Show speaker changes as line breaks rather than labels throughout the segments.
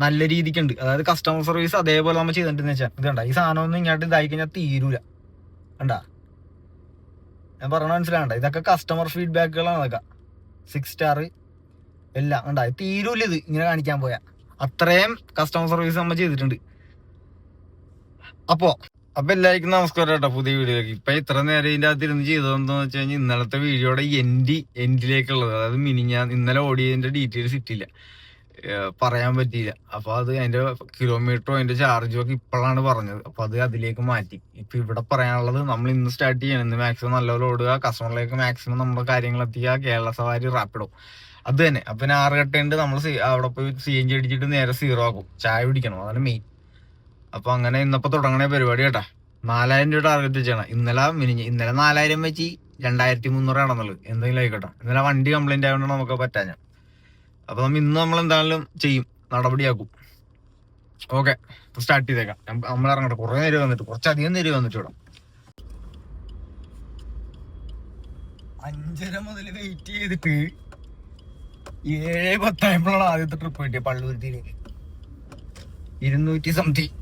നല്ല രീതിക്കുണ്ട്. അതായത് customer service അതേപോലെ നമ്മൾ ചെയ്തിട്ടുണ്ടെന്ന് വെച്ചാൽ ഇതുണ്ട ഈ സാധനം ഒന്നും ഇങ്ങോട്ട് ഇതായി കഴിഞ്ഞാൽ തീരൂല. കണ്ടാ ഞാൻ പറഞ്ഞ മനസ്സിലാകണ്ട. ഇതൊക്കെ കസ്റ്റമർ ഫീഡ്ബാക്കുകളാണ്. അതൊക്കെ 6 സ്റ്റാർ എല്ലാം കണ്ടാ തീരൂല ഇത് ഇങ്ങനെ കാണിക്കാൻ പോയാ. അത്രയും കസ്റ്റമർ സർവീസ് നമ്മൾ ചെയ്തിട്ടുണ്ട്. അപ്പൊ എല്ലാവർക്കും നമസ്കാരം കേട്ടോ, പുതിയ വീഡിയോയിലേക്ക്. ഇപ്പൊ ഇത്ര നേരം ഇതിന്റെ അകത്ത് ഇരുന്ന് ചെയ്തതെന്ന് വെച്ച് കഴിഞ്ഞാൽ ഇന്നലത്തെ വീഡിയോയുടെ എൻഡിലേക്കുള്ളത്, അതായത് ഇന്നലെ ഓടിയതിന്റെ ഡീറ്റെയിൽസ് ഇട്ടില്ല, പറയാൻ പറ്റിയില്ല. അപ്പൊ അത് അതിന്റെ കിലോമീറ്ററും അതിന്റെ ചാർജും ഒക്കെ ഇപ്പോഴാണ് പറഞ്ഞത്. അപ്പൊ അത് അതിലേക്ക് മാറ്റി. ഇപ്പൊ ഇവിടെ പറയാനുള്ളത്, നമ്മൾ ഇന്ന് സ്റ്റാർട്ട് ചെയ്യണം. ഇന്ന് മാക്സിമം നല്ലപോലെ ഓടുക, കസ്റ്റമറിലേക്ക് മാക്സിമം നമ്മുടെ കാര്യങ്ങൾ എത്തിക്കുക, കേരള സവാരി റാപ്പിഡോ അത് തന്നെ. അപ്പൊ 6 കെട്ടുണ്ട് നമ്മൾ അവിടെ പോയി CNG അടിച്ചിട്ട് നേരെ 0 ആക്കും. ചായ പിടിക്കണം, അതാണ് മെയിൻ. അപ്പൊ അങ്ങനെ ഇന്നപ്പോ തുടങ്ങണ പരിപാടി കേട്ടാ. 4000 രൂപ ടാർഗറ്റ് വെച്ചാണ്. ഇന്നലെ 4000 വെച്ച് 2300 ആണെന്നുള്ളത്. എന്തെങ്കിലും ആയിക്കോട്ടെ. ഇന്നലെ വണ്ടി കംപ്ലൈന്റ് ആയതുകൊണ്ട് നമുക്ക് പറ്റാഞ്ഞ. അപ്പൊ ഇന്ന് നമ്മൾ എന്തായാലും ചെയ്യും, നടപടിയാക്കും. ഓക്കെ, സ്റ്റാർട്ട് ചെയ്തേക്കാം. നമ്മൾ ഇറങ്ങട്ടെ. കുറെ നേരം വന്നിട്ട്, കുറച്ചധികം നേരം വന്നിട്ട് ഇവിടെ 5:30 മുതൽ വെയിറ്റ് ചെയ്തിട്ട് 7:10 ആയപ്പോഴാണ് ആദ്യത്തെ ട്രിപ്പ് കിട്ടിയത് പള്ളുരുത്തിയിലേക്ക്. 200 സംതിങ്.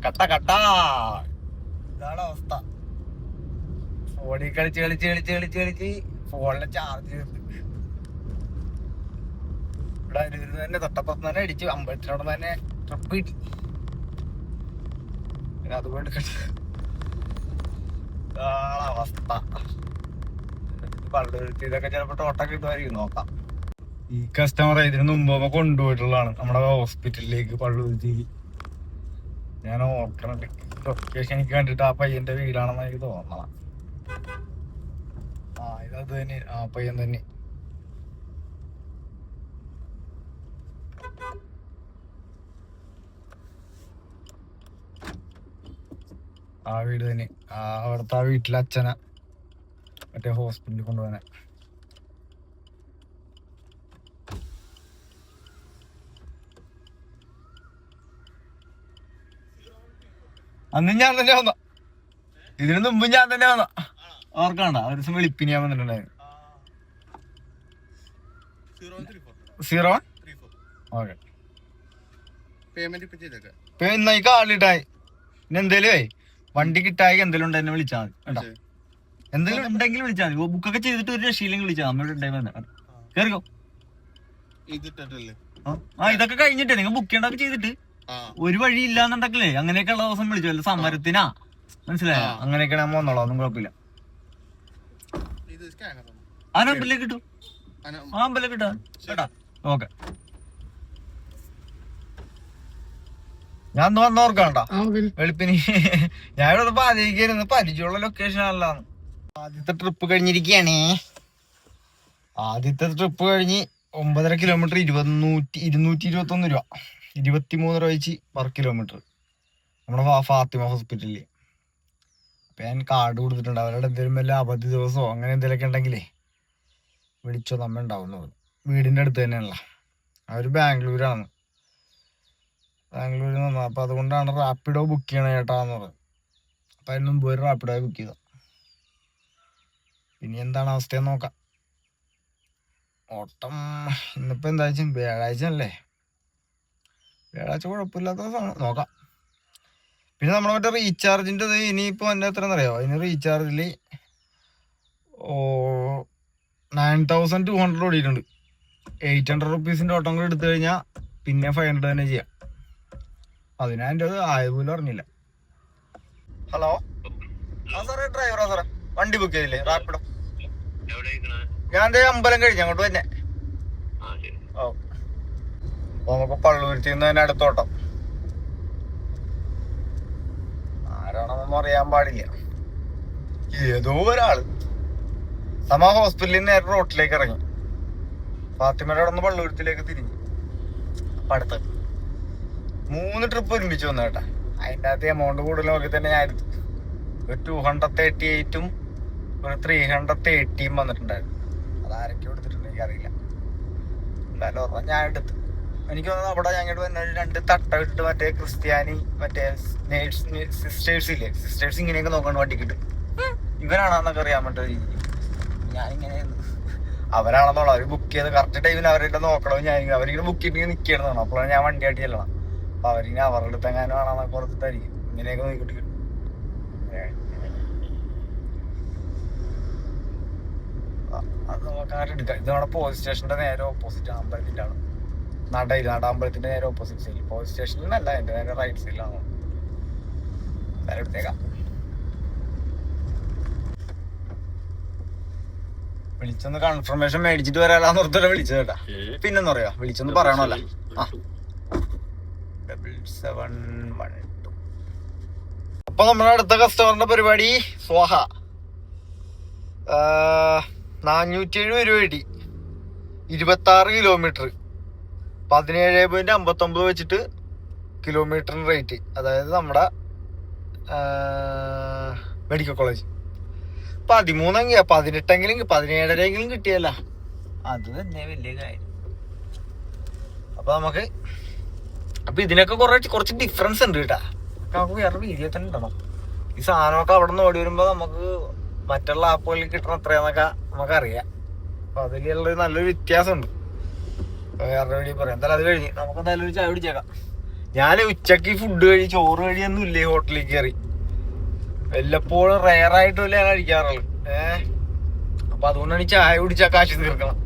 കട്ടാ ഇതാണ് അവസ്ഥ. ഫോണിൽ കളിച്ച് ഫോണിലെ ചാർജ് തീർത്ത് ഇവിടെ അരുവിന് തന്നെ തൊട്ടപ്പുറത്ത് തന്നെ അടിച്ച് അമ്പലത്തിനോട് തന്നെ ട്രിപ്പ് കിട്ടി. പിന്നെ അതുകൊണ്ട് അവസ്ഥ. പള്ളുരുത്തി ഇതൊക്കെ ചിലപ്പോ ടോട്ടൊക്കെ കിട്ടുമായിരിക്കും, നോക്കാം. ഈ കസ്റ്റമർ ഇതിന് മുമ്പ് കൊണ്ടുപോയിട്ടുള്ളതാണ് നമ്മുടെ ഹോസ്പിറ്റലിലേക്ക്, പള്ളുരുത്തിയിൽ. ഞാൻ ഓർക്കണുണ്ട് ലൊക്കേഷൻ എനിക്ക് കണ്ടിട്ട് ആ പയ്യന്റെ വീടാണെന്ന് എനിക്ക് തോന്നണം. ഇതത് തന്നെ, ആ പയ്യൻ തന്നെ. ആ വീട് തന്നെ. അവിടുത്തെ ആ വീട്ടിലെ അച്ഛനെ മറ്റേ ഹോസ്പിറ്റലിൽ കൊണ്ടുപോകാനെ. അന്ന് ഞാൻ തന്നെ വന്ന, ഇതിനു മുമ്പ് ഞാൻ തന്നെ വന്ന. ഓർക്കണ്ട, ഒരു ദിവസം വെളുപ്പിന് ഞാൻ വന്നിട്ടുണ്ടായിരുന്നു. 0 ഓക്കെ. ഇന്നായി കാളിട്ടായി. പിന്നെ എന്തേലും വണ്ടി കിട്ടായി എന്തെങ്കിലും ഉണ്ടെന്നെ വിളിച്ചാൽ മതി കേട്ടോ. എന്തെങ്കിലും ഉണ്ടെങ്കിൽ വിളിച്ചാൽ മതി. ബുക്കൊക്കെ ചെയ്തിട്ട് ഒരു രക്ഷയില്ലെങ്കിൽ വിളിച്ചാൽ നമ്മൾ ഉണ്ടായി കേറിക്കോ. ഇതൊക്കെ കഴിഞ്ഞിട്ടേ നിങ്ങൾ ബുക്ക് ചെയ്യണ്ടൊക്കെ ചെയ്തിട്ട് ഒരു വഴി ഇല്ലാന്നുണ്ടെങ്കിലേ അങ്ങനെയൊക്കെ ഉള്ള ദിവസം വിളിച്ചു, വല്ല സമരത്തിനാ, മനസ്സിലായോ? അങ്ങനെയൊക്കെ നമ്മൾ വന്നോളാം, ഒന്നും കുഴപ്പമില്ല. ആ നമ്പറിലേക്ക് കിട്ടും, ആ നമ്പറിലേക്ക് കിട്ടാ കേട്ടാ. ഓക്കെ, ഞാൻ വന്നോർക്കണ്ട വെളുപ്പിന്. ഞാൻ ഇവിടെ പാചകിക്കായിരുന്നു, പരിചയമുള്ള ലൊക്കേഷൻ അല്ലാന്ന്. ആദ്യത്തെ ട്രിപ്പ് കഴിഞ്ഞിരിക്കുകയാണേ. ആദ്യത്തെ ട്രിപ്പ് കഴിഞ്ഞ് 9.5 കിലോമീറ്റർ 221 രൂപ, 23 രൂപ വെച്ച് പെർ കിലോമീറ്റർ നമ്മുടെ ഫാത്തിമ ഹോസ്പിറ്റലില്. അപ്പൊ ഞാൻ കാർഡ് കൊടുത്തിട്ടുണ്ട്. അവരുടെ എന്തെങ്കിലും വല്ല അവധി ദിവസമോ അങ്ങനെ എന്തെങ്കിലുമൊക്കെ ഉണ്ടെങ്കിലേ വിളിച്ചോ, നമ്മ ഉണ്ടാവുന്നു. വീടിന്റെ അടുത്ത് തന്നെയാണല്ലോ. അവര് ബാംഗ്ലൂരാണ്, ബാംഗ്ലൂരിൽ നിന്ന്. അപ്പൊ അതുകൊണ്ടാണ് റാപ്പിഡോ ബുക്ക് ചെയ്യണ ചേട്ടാന്ന് പറഞ്ഞത്. അപ്പൊ അതിന് മുമ്പ് ഒരു റാപ്പിഡോ ബുക്ക് ചെയ്ത. ഇനി എന്താണ് അവസ്ഥയെന്ന് നോക്കാം. ഓട്ടം ഇന്നിപ്പോ എന്താ വെച്ചാൽ വ്യാഴാഴ്ച അല്ലേ, വ്യാഴാഴ്ച കുഴപ്പമില്ലാത്ത ദിവസമാണ്, നോക്കാം. പിന്നെ നമ്മുടെ മറ്റേ റീചാർജിൻ്റെ ഇനിയിപ്പോൾ എൻ്റെ എത്രയെന്ന് അറിയാമോ? അതിന് റീചാർജിൽ 9200 ഓടിയിട്ടുണ്ട്. 800 റുപ്പീസിൻ്റെ ഓട്ടം കൂടെ എടുത്തു കഴിഞ്ഞാൽ പിന്നെ 500 തന്നെ ചെയ്യാം. 10,000 രൂപ ആയ പോലും അറിഞ്ഞില്ല. ഹലോ, ആ സാറേ ഡ്രൈവറാ സാറേ, വണ്ടി ബുക്ക് ചെയ്തില്ലേ റാപ്പിഡോ? ഞാൻ അമ്പലം കഴിഞ്ഞ അങ്ങോട്ട് തന്നെ. ഓ, നമുക്ക് പള്ളുരുത്തി നിന്ന് തന്നെ അടുത്തോട്ടം. ആരാണെന്നൊന്നും അറിയാൻ പാടില്ല, ഏതോ ഒരാള്. നമ്മ ഹോസ്പിറ്റലിൽ നിന്ന് നേരെ റോട്ടിലേക്ക് ഇറങ്ങി, ഫാത്തിമയുടെ അവിടെ നിന്ന് പള്ളുരുത്തിലേക്ക് തിരിഞ്ഞു. അപ്പൊ അടുത്ത് 3 ട്രിപ്പ് ഒരുമിച്ച് വന്നു കേട്ടാ. അതിൻ്റെ അകത്ത് എമൗണ്ട് കൂടുതൽ നോക്കി തന്നെ ഞാൻ എടുത്തു. ഒരു 238ഉം ഒരു 330 വന്നിട്ടുണ്ടായിരുന്നു. അതാരൊക്കെ എടുത്തിട്ടുണ്ട് എനിക്കറിയില്ല. എന്തായാലും ഓർമ്മ ഞാൻ എടുത്തു. എനിക്ക് തോന്നുന്നു അവിടെ ഞങ്ങൾ വന്ന 2 തട്ട ഇട്ടിട്ട് മറ്റേ ക്രിസ്ത്യാനി മറ്റേ സിസ്റ്റേഴ്സ് ഇല്ലേ, സിസ്റ്റേഴ്സ് ഇങ്ങനെയൊക്കെ നോക്കാണ്ട് വണ്ടിക്കിട്ട് ഇവനാണെന്നൊക്കെ അറിയാൻ പറ്റുന്ന രീതി ഞാനിങ്ങനെ അവരാണെന്നുള്ള അവർ ബുക്ക് ചെയ്ത് കറക്റ്റ് ടൈമിന് അവരുടെ നോക്കണം. ഞാൻ അവരിങ്ങനെ ബുക്ക് ചെയ്തിട്ട് നിൽക്കണം. അപ്പോഴാണ് ഞാൻ വണ്ടി ആയിട്ട് ചെല്ലണം. അപ്പൊ അവരിങ്ങനെ അവരുടെ അടുത്ത് എങ്ങാനും ആണെന്നൊക്കെ പുറത്തിട്ടായിരിക്കും ഇങ്ങനെയൊക്കെ നോക്കിട്ട്. അത് നമുക്ക് അങ്ങനെ എടുക്കാം. ഇത് നമ്മുടെ പോലീസ് സ്റ്റേഷന്റെ നേരെ ഓപ്പോസിറ്റ് ആണ്, അമ്പലത്തിന്റെ ആണ്. അമ്പലത്തിന്റെ നേരെ ഓപ്പോസിറ്റ് സൈഡിൽ. പോലീസ് സ്റ്റേഷനിലല്ല, എന്റെ നേരെ റൈറ്റ് സൈഡിലാണ്. എടുത്തേക്കാം. വിളിച്ചൊന്ന് കൺഫർമേഷൻ മേടിച്ചിട്ട് വരാലാന്ന് ഓർത്തോടെ വിളിച്ചത് കേട്ടാ. പിന്നെന്ന് പറയാ വിളിച്ചൊന്ന് പറയണല്ലോ. 7712. അപ്പൊ നമ്മുടെ അടുത്ത കസ്റ്റമറിന്റെ പരിപാടി സ്വാഹ 407 രൂപ കിട്ടി. 26 കിലോമീറ്റർ 17.59 വെച്ചിട്ട് കിലോമീറ്ററിന് റേറ്റ്. അതായത് നമ്മുടെ മെഡിക്കൽ കോളേജ് 13 18 17 കിട്ടിയല്ല, അത് തന്നെ വലിയ കാര്യം. അപ്പൊ ഇതിനൊക്കെ കുറച്ച് ഡിഫറൻസ് ഉണ്ട് കേട്ടാ. നമുക്ക് വേറെ രീതിയിൽ തന്നെ ഉണ്ടോ ഈ സാധനമൊക്കെ അവിടെ നിന്ന് ഓടി വരുമ്പോ നമുക്ക് മറ്റുള്ള ആപ്പുകളിൽ കിട്ടണ അത്രയെന്നൊക്കെ നമുക്കറിയാം. അപ്പൊ അതിലുള്ള നല്ലൊരു വ്യത്യാസമുണ്ട്. വേറെ വീഡിയോ പറയാം. എന്തായാലും അത് കഴിഞ്ഞ് നമുക്ക് നല്ലൊരു ചായ പിടിച്ചേക്കാം. ഞാൻ ഉച്ചക്ക് ഫുഡ് ചോറ് കഴിയൊന്നും ഇല്ലേ ഹോട്ടലിൽ കയറി. വല്ലപ്പോഴും റയറായിട്ടല്ലേ ഞാൻ കഴിക്കാറുള്ളു. അപ്പൊ അതുകൊണ്ടാണ് ഈ ചായ കുടിച്ചാൽ കാശ് തീർക്കണം.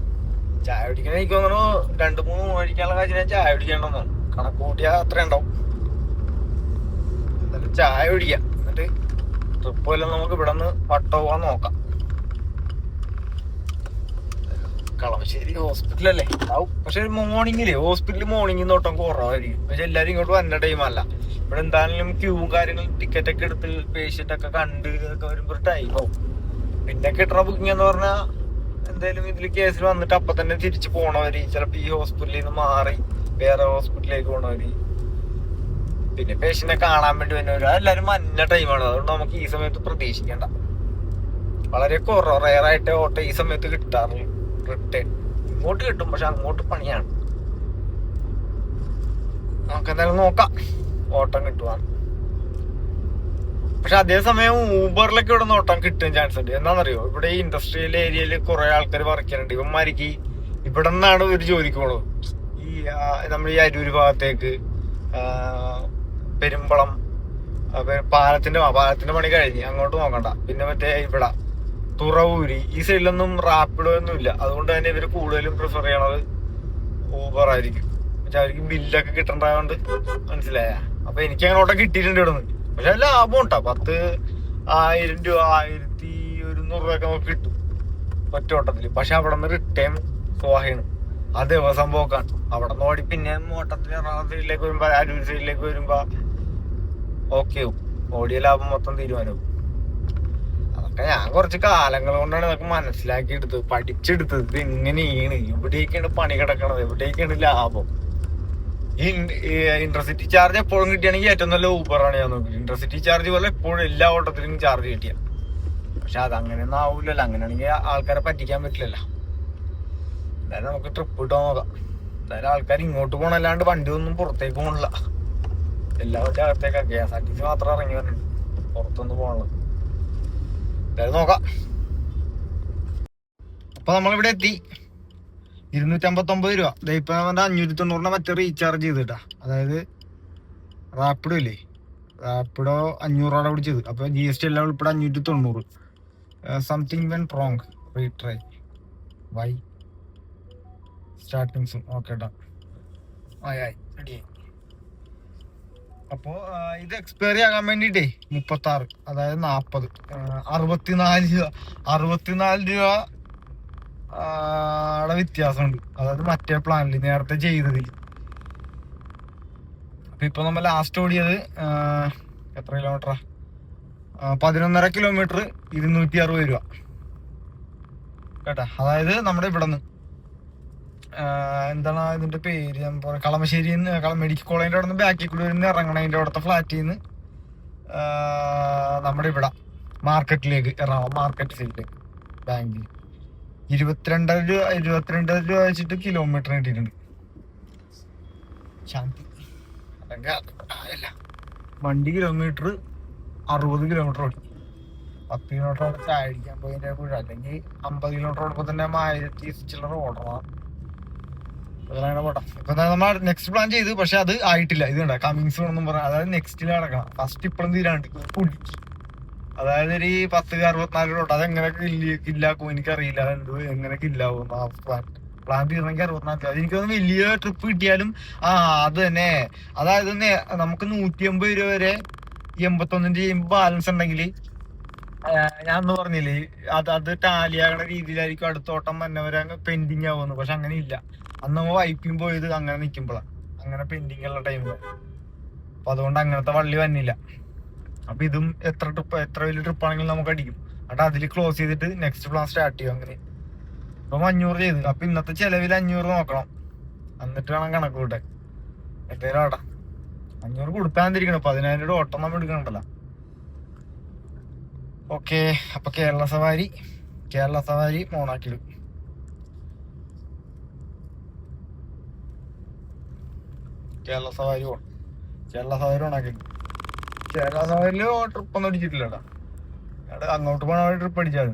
ചായ കുടിക്കണ എനിക്ക് തോന്നുന്നു 2-3 കഴിക്കാനുള്ള കാശ് ഞാൻ ചായ കുടിക്കേണ്ടെന്നാണ്. കണക്ക് കൂട്ടിയാൽ അത്ര ഉണ്ടാവും. എന്തായാലും ചായ കുടിക്കാം. എന്നിട്ട് ട്രിപ്പ് വല്ലതും നമുക്ക് ഇവിടെ നിന്ന് പോവാൻ നോക്കാം. കളമശ്ശേരി ഹോസ്പിറ്റലല്ലേ ആവും. പക്ഷെ മോർണിംഗില് മോർണിംഗിൽ നോട്ടം കുറവായിരിക്കും. പക്ഷെ എല്ലാരും ഇങ്ങോട്ട് വന്ന ടൈമല്ല. ഇവിടെ എന്തായാലും ക്യൂവും കാര്യങ്ങളും ടിക്കറ്റ് ഒക്കെ എടുത്ത് പേഷ്യന്റ് ഒക്കെ കണ്ട് ഒക്കെ വരുമ്പോ ഒരു ടൈം ആവും. പിന്നെ കിട്ടണ ബുക്കിംഗ് എന്ന് പറഞ്ഞാൽ എന്തായാലും ഇതിൽ കേസിൽ വന്നിട്ട് അപ്പൊ തന്നെ തിരിച്ചു പോണവര്, ചിലപ്പോ ഈ ഹോസ്പിറ്റലിൽ നിന്ന് മാറി വേറെ ഹോസ്പിറ്റലിലേക്ക് പോണവര്, പിന്നെ പേഷ്യന്റിനെ കാണാൻ വേണ്ടി വരുന്നവര്, അതെല്ലാരും മഞ്ഞ ടൈമാണ്. അതുകൊണ്ട് നമുക്ക് ഈ സമയത്ത് പ്രതീക്ഷിക്കേണ്ട. വളരെ റയറായിട്ട് ഓട്ടോ ഈ സമയത്ത് കിട്ടാറുള്ളൂ. റിട്ടേൺ ഇങ്ങോട്ട് കിട്ടും, പക്ഷെ അങ്ങോട്ട് പണിയാണ്. നമുക്ക് എന്തായാലും നോക്കാം ഓട്ടം കിട്ടുവാണ്. പക്ഷെ അതേസമയം ഊബറിലൊക്കെ ഇവിടെ ഓട്ടം കിട്ടാൻ ചാൻസ് ഉണ്ട്. എന്താണെന്നറിയോ, ഇവിടെ ഈ ഇൻഡസ്ട്രിയൽ ഏരിയയിൽ കുറെ ആൾക്കാർ വർക്ക് ചെയ്യാനുണ്ട്. ഇവന്മാർക്ക് ഇവിടെ നിന്നാണ് ഒരു ജോലിക്ക് പോണത്. ഈ നമ്മൾ ഈ അരൂര് ഭാഗത്തേക്ക്, പെരുമ്പളം, പാലത്തിന്റെ പണി കഴിഞ്ഞ് അങ്ങോട്ട് നോക്കണ്ട. പിന്നെ മറ്റേ ഇവിടെ തുറവൂര് ഈ സൈഡിലൊന്നും റാപ്പിഡോ ഒന്നും ഇല്ല. അതുകൊണ്ട് തന്നെ ഇവര് കൂടുതലും പ്രിഫർ ചെയ്യണത് ഊബർ ആയിരിക്കും. പക്ഷെ അവർക്ക് ബില്ലൊക്കെ കിട്ടണ്ടായോണ്ട്, മനസ്സിലായ. അപ്പൊ എനിക്ക് അങ്ങനെ ഓട്ടം കിട്ടിയിട്ടുണ്ട് ഇവിടെ നിന്ന്. പക്ഷെ ലാഭം ഉണ്ടാ. 10,000 രൂപ 1,100 രൂപ ഒക്കെ നമുക്ക് കിട്ടും ഒറ്റ ഓട്ടത്തില്. പക്ഷെ അവിടെ നിന്ന് റിട്ടേൺ സ്വാഹയാണ്. ആ ദിവസം പോക്കാണ്. അവിടെ നിന്ന് ഓടി പിന്നെ ഓട്ടത്തിൽ എറണാകുളം സൈഡിലേക്ക് വരുമ്പോ, അരൂർ സൈഡിലേക്ക് വരുമ്പോ ഓക്കെ ആവും. ഓടിയ ലാഭം മൊത്തം തീരുമാനവും. അതൊക്കെ ഞാൻ കുറച്ച് കാലങ്ങൾ കൊണ്ടാണ് ഇതൊക്കെ മനസ്സിലാക്കിയെടുത്തത്, പഠിച്ചെടുത്തത്. ഇത് എങ്ങനെയാണ്, എവിടേക്കാണ് പണി കിടക്കണത്, എവിടേക്കാണ് ലാഭം. ഈ ഇന്റർസിറ്റി ചാർജ് എപ്പോഴും കിട്ടിയാണെങ്കിൽ ഏറ്റവും നല്ല ഊബറാണ് ഞാൻ നോക്കി. ഇന്റർസിറ്റി ചാർജ് പോലെ എപ്പോഴും എല്ലാ ഓട്ടത്തിലും ചാർജ് കിട്ടിയ. പക്ഷെ അത് അങ്ങനെയൊന്നും ആവൂലല്ലോ. അങ്ങനെയാണെങ്കിൽ ആൾക്കാരെ പറ്റിക്കാൻ പറ്റില്ലല്ലോ. എന്തായാലും നമുക്ക് ട്രിപ്പ് ഇട്ടോ നോക്കാം. എന്തായാലും ആൾക്കാർ ഇങ്ങോട്ട് പോകണല്ലാണ്ട് വണ്ടി ഒന്നും പുറത്തേക്ക് പോകണില്ല. എല്ലാവരുടെ അകത്തേക്കാ. KSRTC മാത്രം ഇറങ്ങി വന്നിട്ടുണ്ട്, പുറത്തൊന്നും പോകണത്. എന്തായാലും നോക്കാം. അപ്പൊ നമ്മളിവിടെ എത്തി. 259 രൂപ. ഇപ്പൊ 590 മറ്റേ റീചാർജ് ചെയ്തിട്ടാ. അതായത് റാപ്പിഡോ ഇല്ലേ, റാപ്പിഡോ 500 രൂപ പിടിച്ചത്. അപ്പൊ GST എല്ലാം ഉൾപ്പെടെ 590. Something went wrong, retry why starting soon. Okay ട്ടാ, ആയി റെഡിയായി. അപ്പോ ഇത് എക്സ്പയറി ആകാൻ വേണ്ടിട്ടേ 36, അതായത് 40, 64 രൂപ വ്യത്യാസമുണ്ട്. അതായത് മറ്റേ പ്ലാനിൽ നേരത്തെ ചെയ്തതിൽ. അപ്പൊ ഇപ്പൊ നമ്മൾ ലാസ്റ്റ് ഓടിയത് എത്ര കിലോമീറ്ററാ, 11.5 കിലോമീറ്റർ 260 രൂപ കേട്ടാ. അതായത് നമ്മുടെ ഇവിടെ നിന്ന് എന്താണ് ഇതിന്റെ പേര്, ഞാൻ പറയാം, കളമശ്ശേരി മെഡിക്കൽ കോളേജിന്റെ അവിടെ നിന്ന് ബാക്കിൽ കൂടി വരുന്ന ഇറങ്ങണതിന്റെ അവിടുത്തെ ഫ്ലാറ്റിൽ നിന്ന് നമ്മുടെ ഇവിടെ മാർക്കറ്റിലേക്ക്, എറണാകുളം മാർക്കറ്റ് സൈഡിലേക്ക് ബാങ്കിൽ 22 രൂപ വെച്ചിട്ട് കിലോമീറ്റർ കിട്ടിയിട്ടുണ്ട്. ശാന്തി അല്ലെങ്കിൽ വണ്ടി കിലോമീറ്റർ 60 കിലോമീറ്റർ ഓടി. 10 കിലോമീറ്റർ അവിടെ ചായ അടിക്കാൻ പോയതിന്റെ കൂടെ, അല്ലെങ്കിൽ 50 കിലോമീറ്റർ ഓടുമ്പോ തന്നെ 1000 ചില്ലറ ഓടണം. അങ്ങനെ പോട്ടെ. ഇപ്പൊ നമ്മൾ നെക്സ്റ്റ് പ്ലാൻ ചെയ്ത്, പക്ഷെ അത് ആയിട്ടില്ല. ഇത് കണ്ട കമ്മിങ്സ് ഒന്നും പറയാം, അതായത് നെക്സ്റ്റിൽ നടക്കണം. ഫസ്റ്റ് ഇപ്പോഴും തീരാണ്ട് കുടിക്കും. അതായത് ഒരു 10-64 റോഡ് അതെങ്ങനെ കില്ലാക്കും എനിക്കറിയില്ല. അതെന്തോ എങ്ങനെ കില്ലാവും ആ പ്ലാൻ തീർന്നെങ്കിൽ 64. അതെനിക്കൊന്ന് വലിയ ട്രിപ്പ് കിട്ടിയാലും അത് തന്നെ. അതായത് നമുക്ക് 150 രൂപ വരെ 81 ചെയ്യുമ്പോ ബാലൻസ് ഉണ്ടെങ്കിൽ, ഞാൻ ഒന്ന് പറഞ്ഞില്ലേ അത് ടാലിയാകണ രീതിയിലായിരിക്കും അടുത്തോട്ടം തന്നെ വരെ പെൻഡിങ് ആവുന്നു. പക്ഷെ അങ്ങനെ ഇല്ല. അന്ന് നമ്മ വൈപ്പിങ് പോയത് അങ്ങനെ നിൽക്കുമ്പോഴാണ് അങ്ങനെ പെൻഡിങ് ഉള്ള ടൈമില്. അപ്പൊ അതുകൊണ്ട് അങ്ങനത്തെ വള്ളി വന്നില്ല. അപ്പൊ ഇതും എത്ര വലിയ ട്രിപ്പ് ആണെങ്കിലും നമുക്ക് അടിക്കും. എന്നിട്ട് അതിൽ ക്ലോസ് ചെയ്തിട്ട് നെക്സ്റ്റ് പ്ലാൻ സ്റ്റാർട്ട് ചെയ്യും. അങ്ങനെ ഇപ്പൊ 500 ചെയ്ത്. അപ്പൊ ഇന്നത്തെ ചെലവിൽ 500 നോക്കണം, എന്നിട്ട് വേണം കണക്ക് കൂട്ടെ. എന്തേലും ആടാ 500 കൊടുക്കാതിരിക്കണം. 10,000 രൂപ ഓട്ടം നമ്മൾ എടുക്കണുണ്ടല്ലോ. ഓക്കെ, അപ്പൊ കേരള സവാരി ഓണാക്കിടും. കേരള സവാരി ഓണാക്കിടും. കേരള സവാരിയില് ട്രിപ്പ് ഒന്നും അടിച്ചിട്ടില്ലടാ. അങ്ങോട്ട് പോകണ ട്രിപ്പ് അടിച്ചാണ്.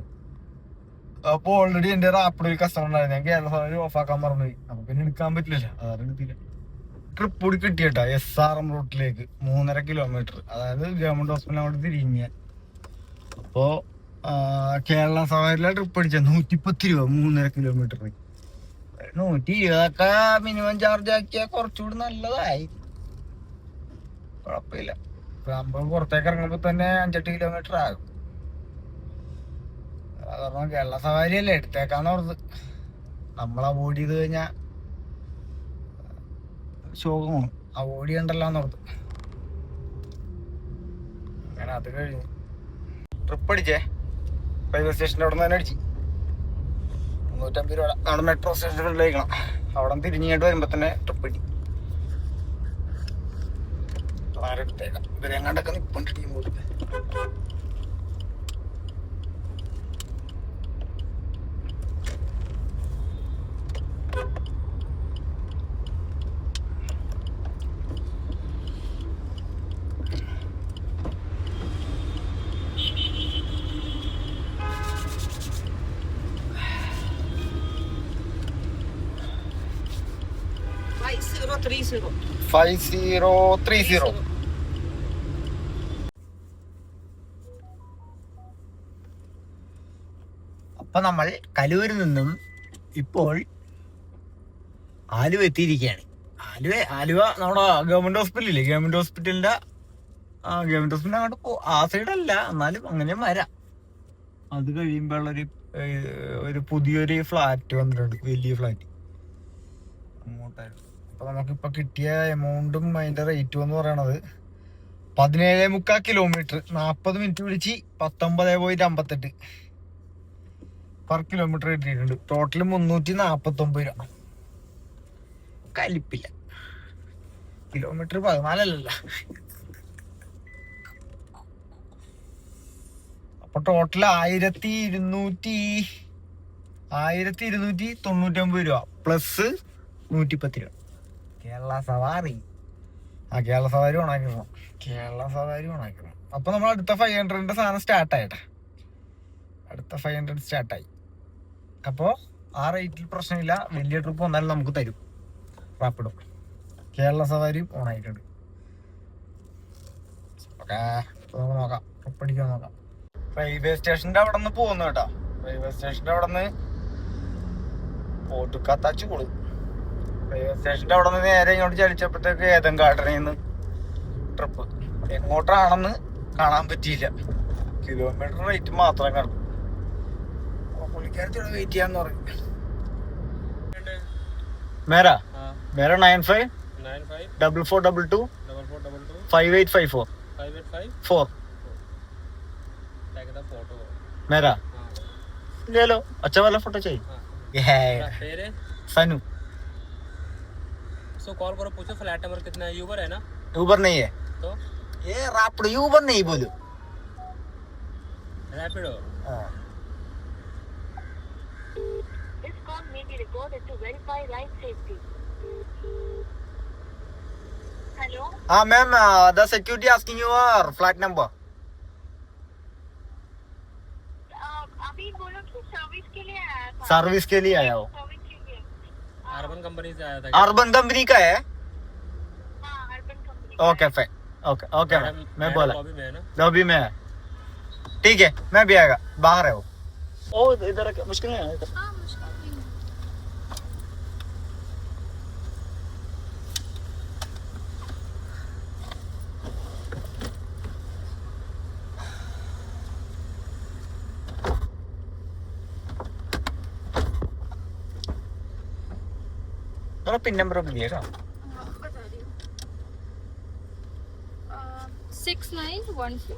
അപ്പൊ ഓൾറെഡി എന്റെ റാപ്പിഡ് ഒരു കസ്റ്റമർ ഉണ്ടായിരുന്നു. ഞാൻ കേരള സവാരി ഓഫ് ആക്കാൻ മറന്നുപോയി. അപ്പൊ പിന്നെ എടുക്കാൻ പറ്റില്ലല്ലോ, അതാണ് എടുത്തില്ല. ട്രിപ്പ് കൂടി കിട്ടിയട്ടാ SRM റൂട്ടിലേക്ക് 3.5 കിലോമീറ്റർ, അതായത് ഗവൺമെന്റ് ഹോസ്പിറ്റലിൽ അവിടെ തിരിഞ്ഞ. അപ്പോ കേരള സവാരിയിലെ ട്രിപ്പ് അടിച്ച 110 രൂപ 3.5 കിലോമീറ്ററിന്. 120 മിനിമം ചാർജ് ആക്കിയാ കുറച്ചുകൂടി നല്ലതായി. കുഴപ്പമില്ല. നമ്മൾ പുറത്തേക്ക് ഇറങ്ങുമ്പോ തന്നെ 5-8 കിലോമീറ്റർ ആകും. കാരണം കേരള സവാരി അല്ലേ എടുത്തേക്കാന്ന് ഓർത്ത് നമ്മൾ അവോയ്ഡ് ചെയ്ത് കഴിഞ്ഞാൽ ശോകമാണ്. അവോയ്ഡ് ചെയ്യണ്ടല്ലോന്ന് ഓർത്ത് അങ്ങനെ അത് കഴിഞ്ഞു ട്രിപ്പ് അടിച്ചേ. റെയിൽവേ സ്റ്റേഷൻ്റെ അവിടെ നിന്ന് തന്നെ അടിച്ച് 350 രൂപ. നമ്മുടെ മെട്രോ സ്റ്റേഷനിലേക്കണം. അവിടെ തിരിഞ്ഞിട്ട് വരുമ്പോ തന്നെ ട്രിപ്പ് അടി. എടുത്തേക്കാം. ഇവരെങ്ങാണ്ടൊക്കെ നിപ്പുണ്ട് ടീം കൂടി. അപ്പൊ നമ്മൾ കലൂരിൽ നിന്നും ഇപ്പോൾ ആലുവ എത്തിയിരിക്കുകയാണ്. ആലുവ നമ്മുടെ ഗവൺമെന്റ് ഹോസ്പിറ്റലില്ലേ, ഗവൺമെന്റ് ഹോസ്പിറ്റലിന്റെ അങ്ങോട്ട് ആ സൈഡല്ല, എന്നാലും അങ്ങനെ വരാം. അത് കഴിയുമ്പോഴുള്ളൊരു ഒരു പുതിയൊരു ഫ്ലാറ്റ് വന്നിട്ടുണ്ട്, വലിയ ഫ്ലാറ്റ് അങ്ങോട്ടായിരുന്നു. അപ്പൊ നമുക്കിപ്പൊ കിട്ടിയ എമൗണ്ടും അതിന്റെ റേറ്റും എന്ന് പറയണത് 17.25 കിലോമീറ്റർ 40 മിനിറ്റ് വിളിച്ച് 19.58 പെർ കിലോമീറ്റർ കിട്ടിയിട്ടുണ്ട്. ടോട്ടൽ 349 രൂപ. കലിപ്പില്ല. കിലോമീറ്റർ 14 അപ്പൊ ടോട്ടൽ 1299 രൂപ പ്ലസ് 110 രൂപ. കേരള സവാരി ഓണാക്കണം. അപ്പൊ നമ്മൾ അടുത്ത 500 സാധനം സ്റ്റാർട്ടായിട്ടെ. അടുത്ത 500 സ്റ്റാർട്ടായി. അപ്പോ ആ റേറ്റിൽ പ്രശ്നമില്ല. വലിയ ട്രിപ്പ് വന്നാലും നമുക്ക് തരും റാപ്പിഡോ. കേരള സവാരി ഓണായിട്ടുണ്ട്. ഓക്കെ, നോക്കാം, ട്രിപ്പ് അടിക്കാൻ നോക്കാം. റെയിൽവേ സ്റ്റേഷന്റെ അവിടെ നിന്ന് പോകുന്നു കേട്ടോ. റെയിൽവേ സ്റ്റേഷന്റെ അവിടെ നിന്ന് പോട്ടുക്കാത്താച്ചു കൊടു. റെയിൽവേ സ്റ്റേഷന്റെ അവിടെ നിന്ന് നേരെ ഇങ്ങോട്ട് ചലിച്ചപ്പോഴത്തേക്ക് ഏതൻകാട്ടിൽ നിന്ന് ട്രിപ്പ്. എങ്ങോട്ടാണെന്ന് കാണാൻ പറ്റിയില്ല. കിലോമീറ്റർ റേറ്റ് മാത്രം കണ്ടു. പുള്ളിക്കാരത്തോടെ വെയിറ്റ് ചെയ്യാന്ന് പറഞ്ഞു. മേരാ 954422 5854 4 मेरा ले लो. अच्छा वाला फोटो चाहिए. सनू.
सो कॉल करो, पूछो फ्लैट नंबर कितना है. यूबर है ना?
ऊबर नहीं है
तो
ये रैपिडो. यूबर नहीं बोलो,
रैपिडो.
हाँ.
This call may be recorded to verify line safety. Hello?
हाँ ma'am, the security asking your flight number. Service के लिए आया हो?
अर्बन कंपनी से आया था।
अर्बन कंपनी का है?
हाँ, urban company.
Okay fine, okay okay मैं बोला
लॉबी में है ना?
लॉबी में है, ठीक है मैं भी आएगा, बाहर है वो। ओ इधर मुश्किल है इधर।
हाँ, मुश्किल नहीं है।
थोड़ा पिन नंबर मिलिएगा।
बता रही हूँ 6914।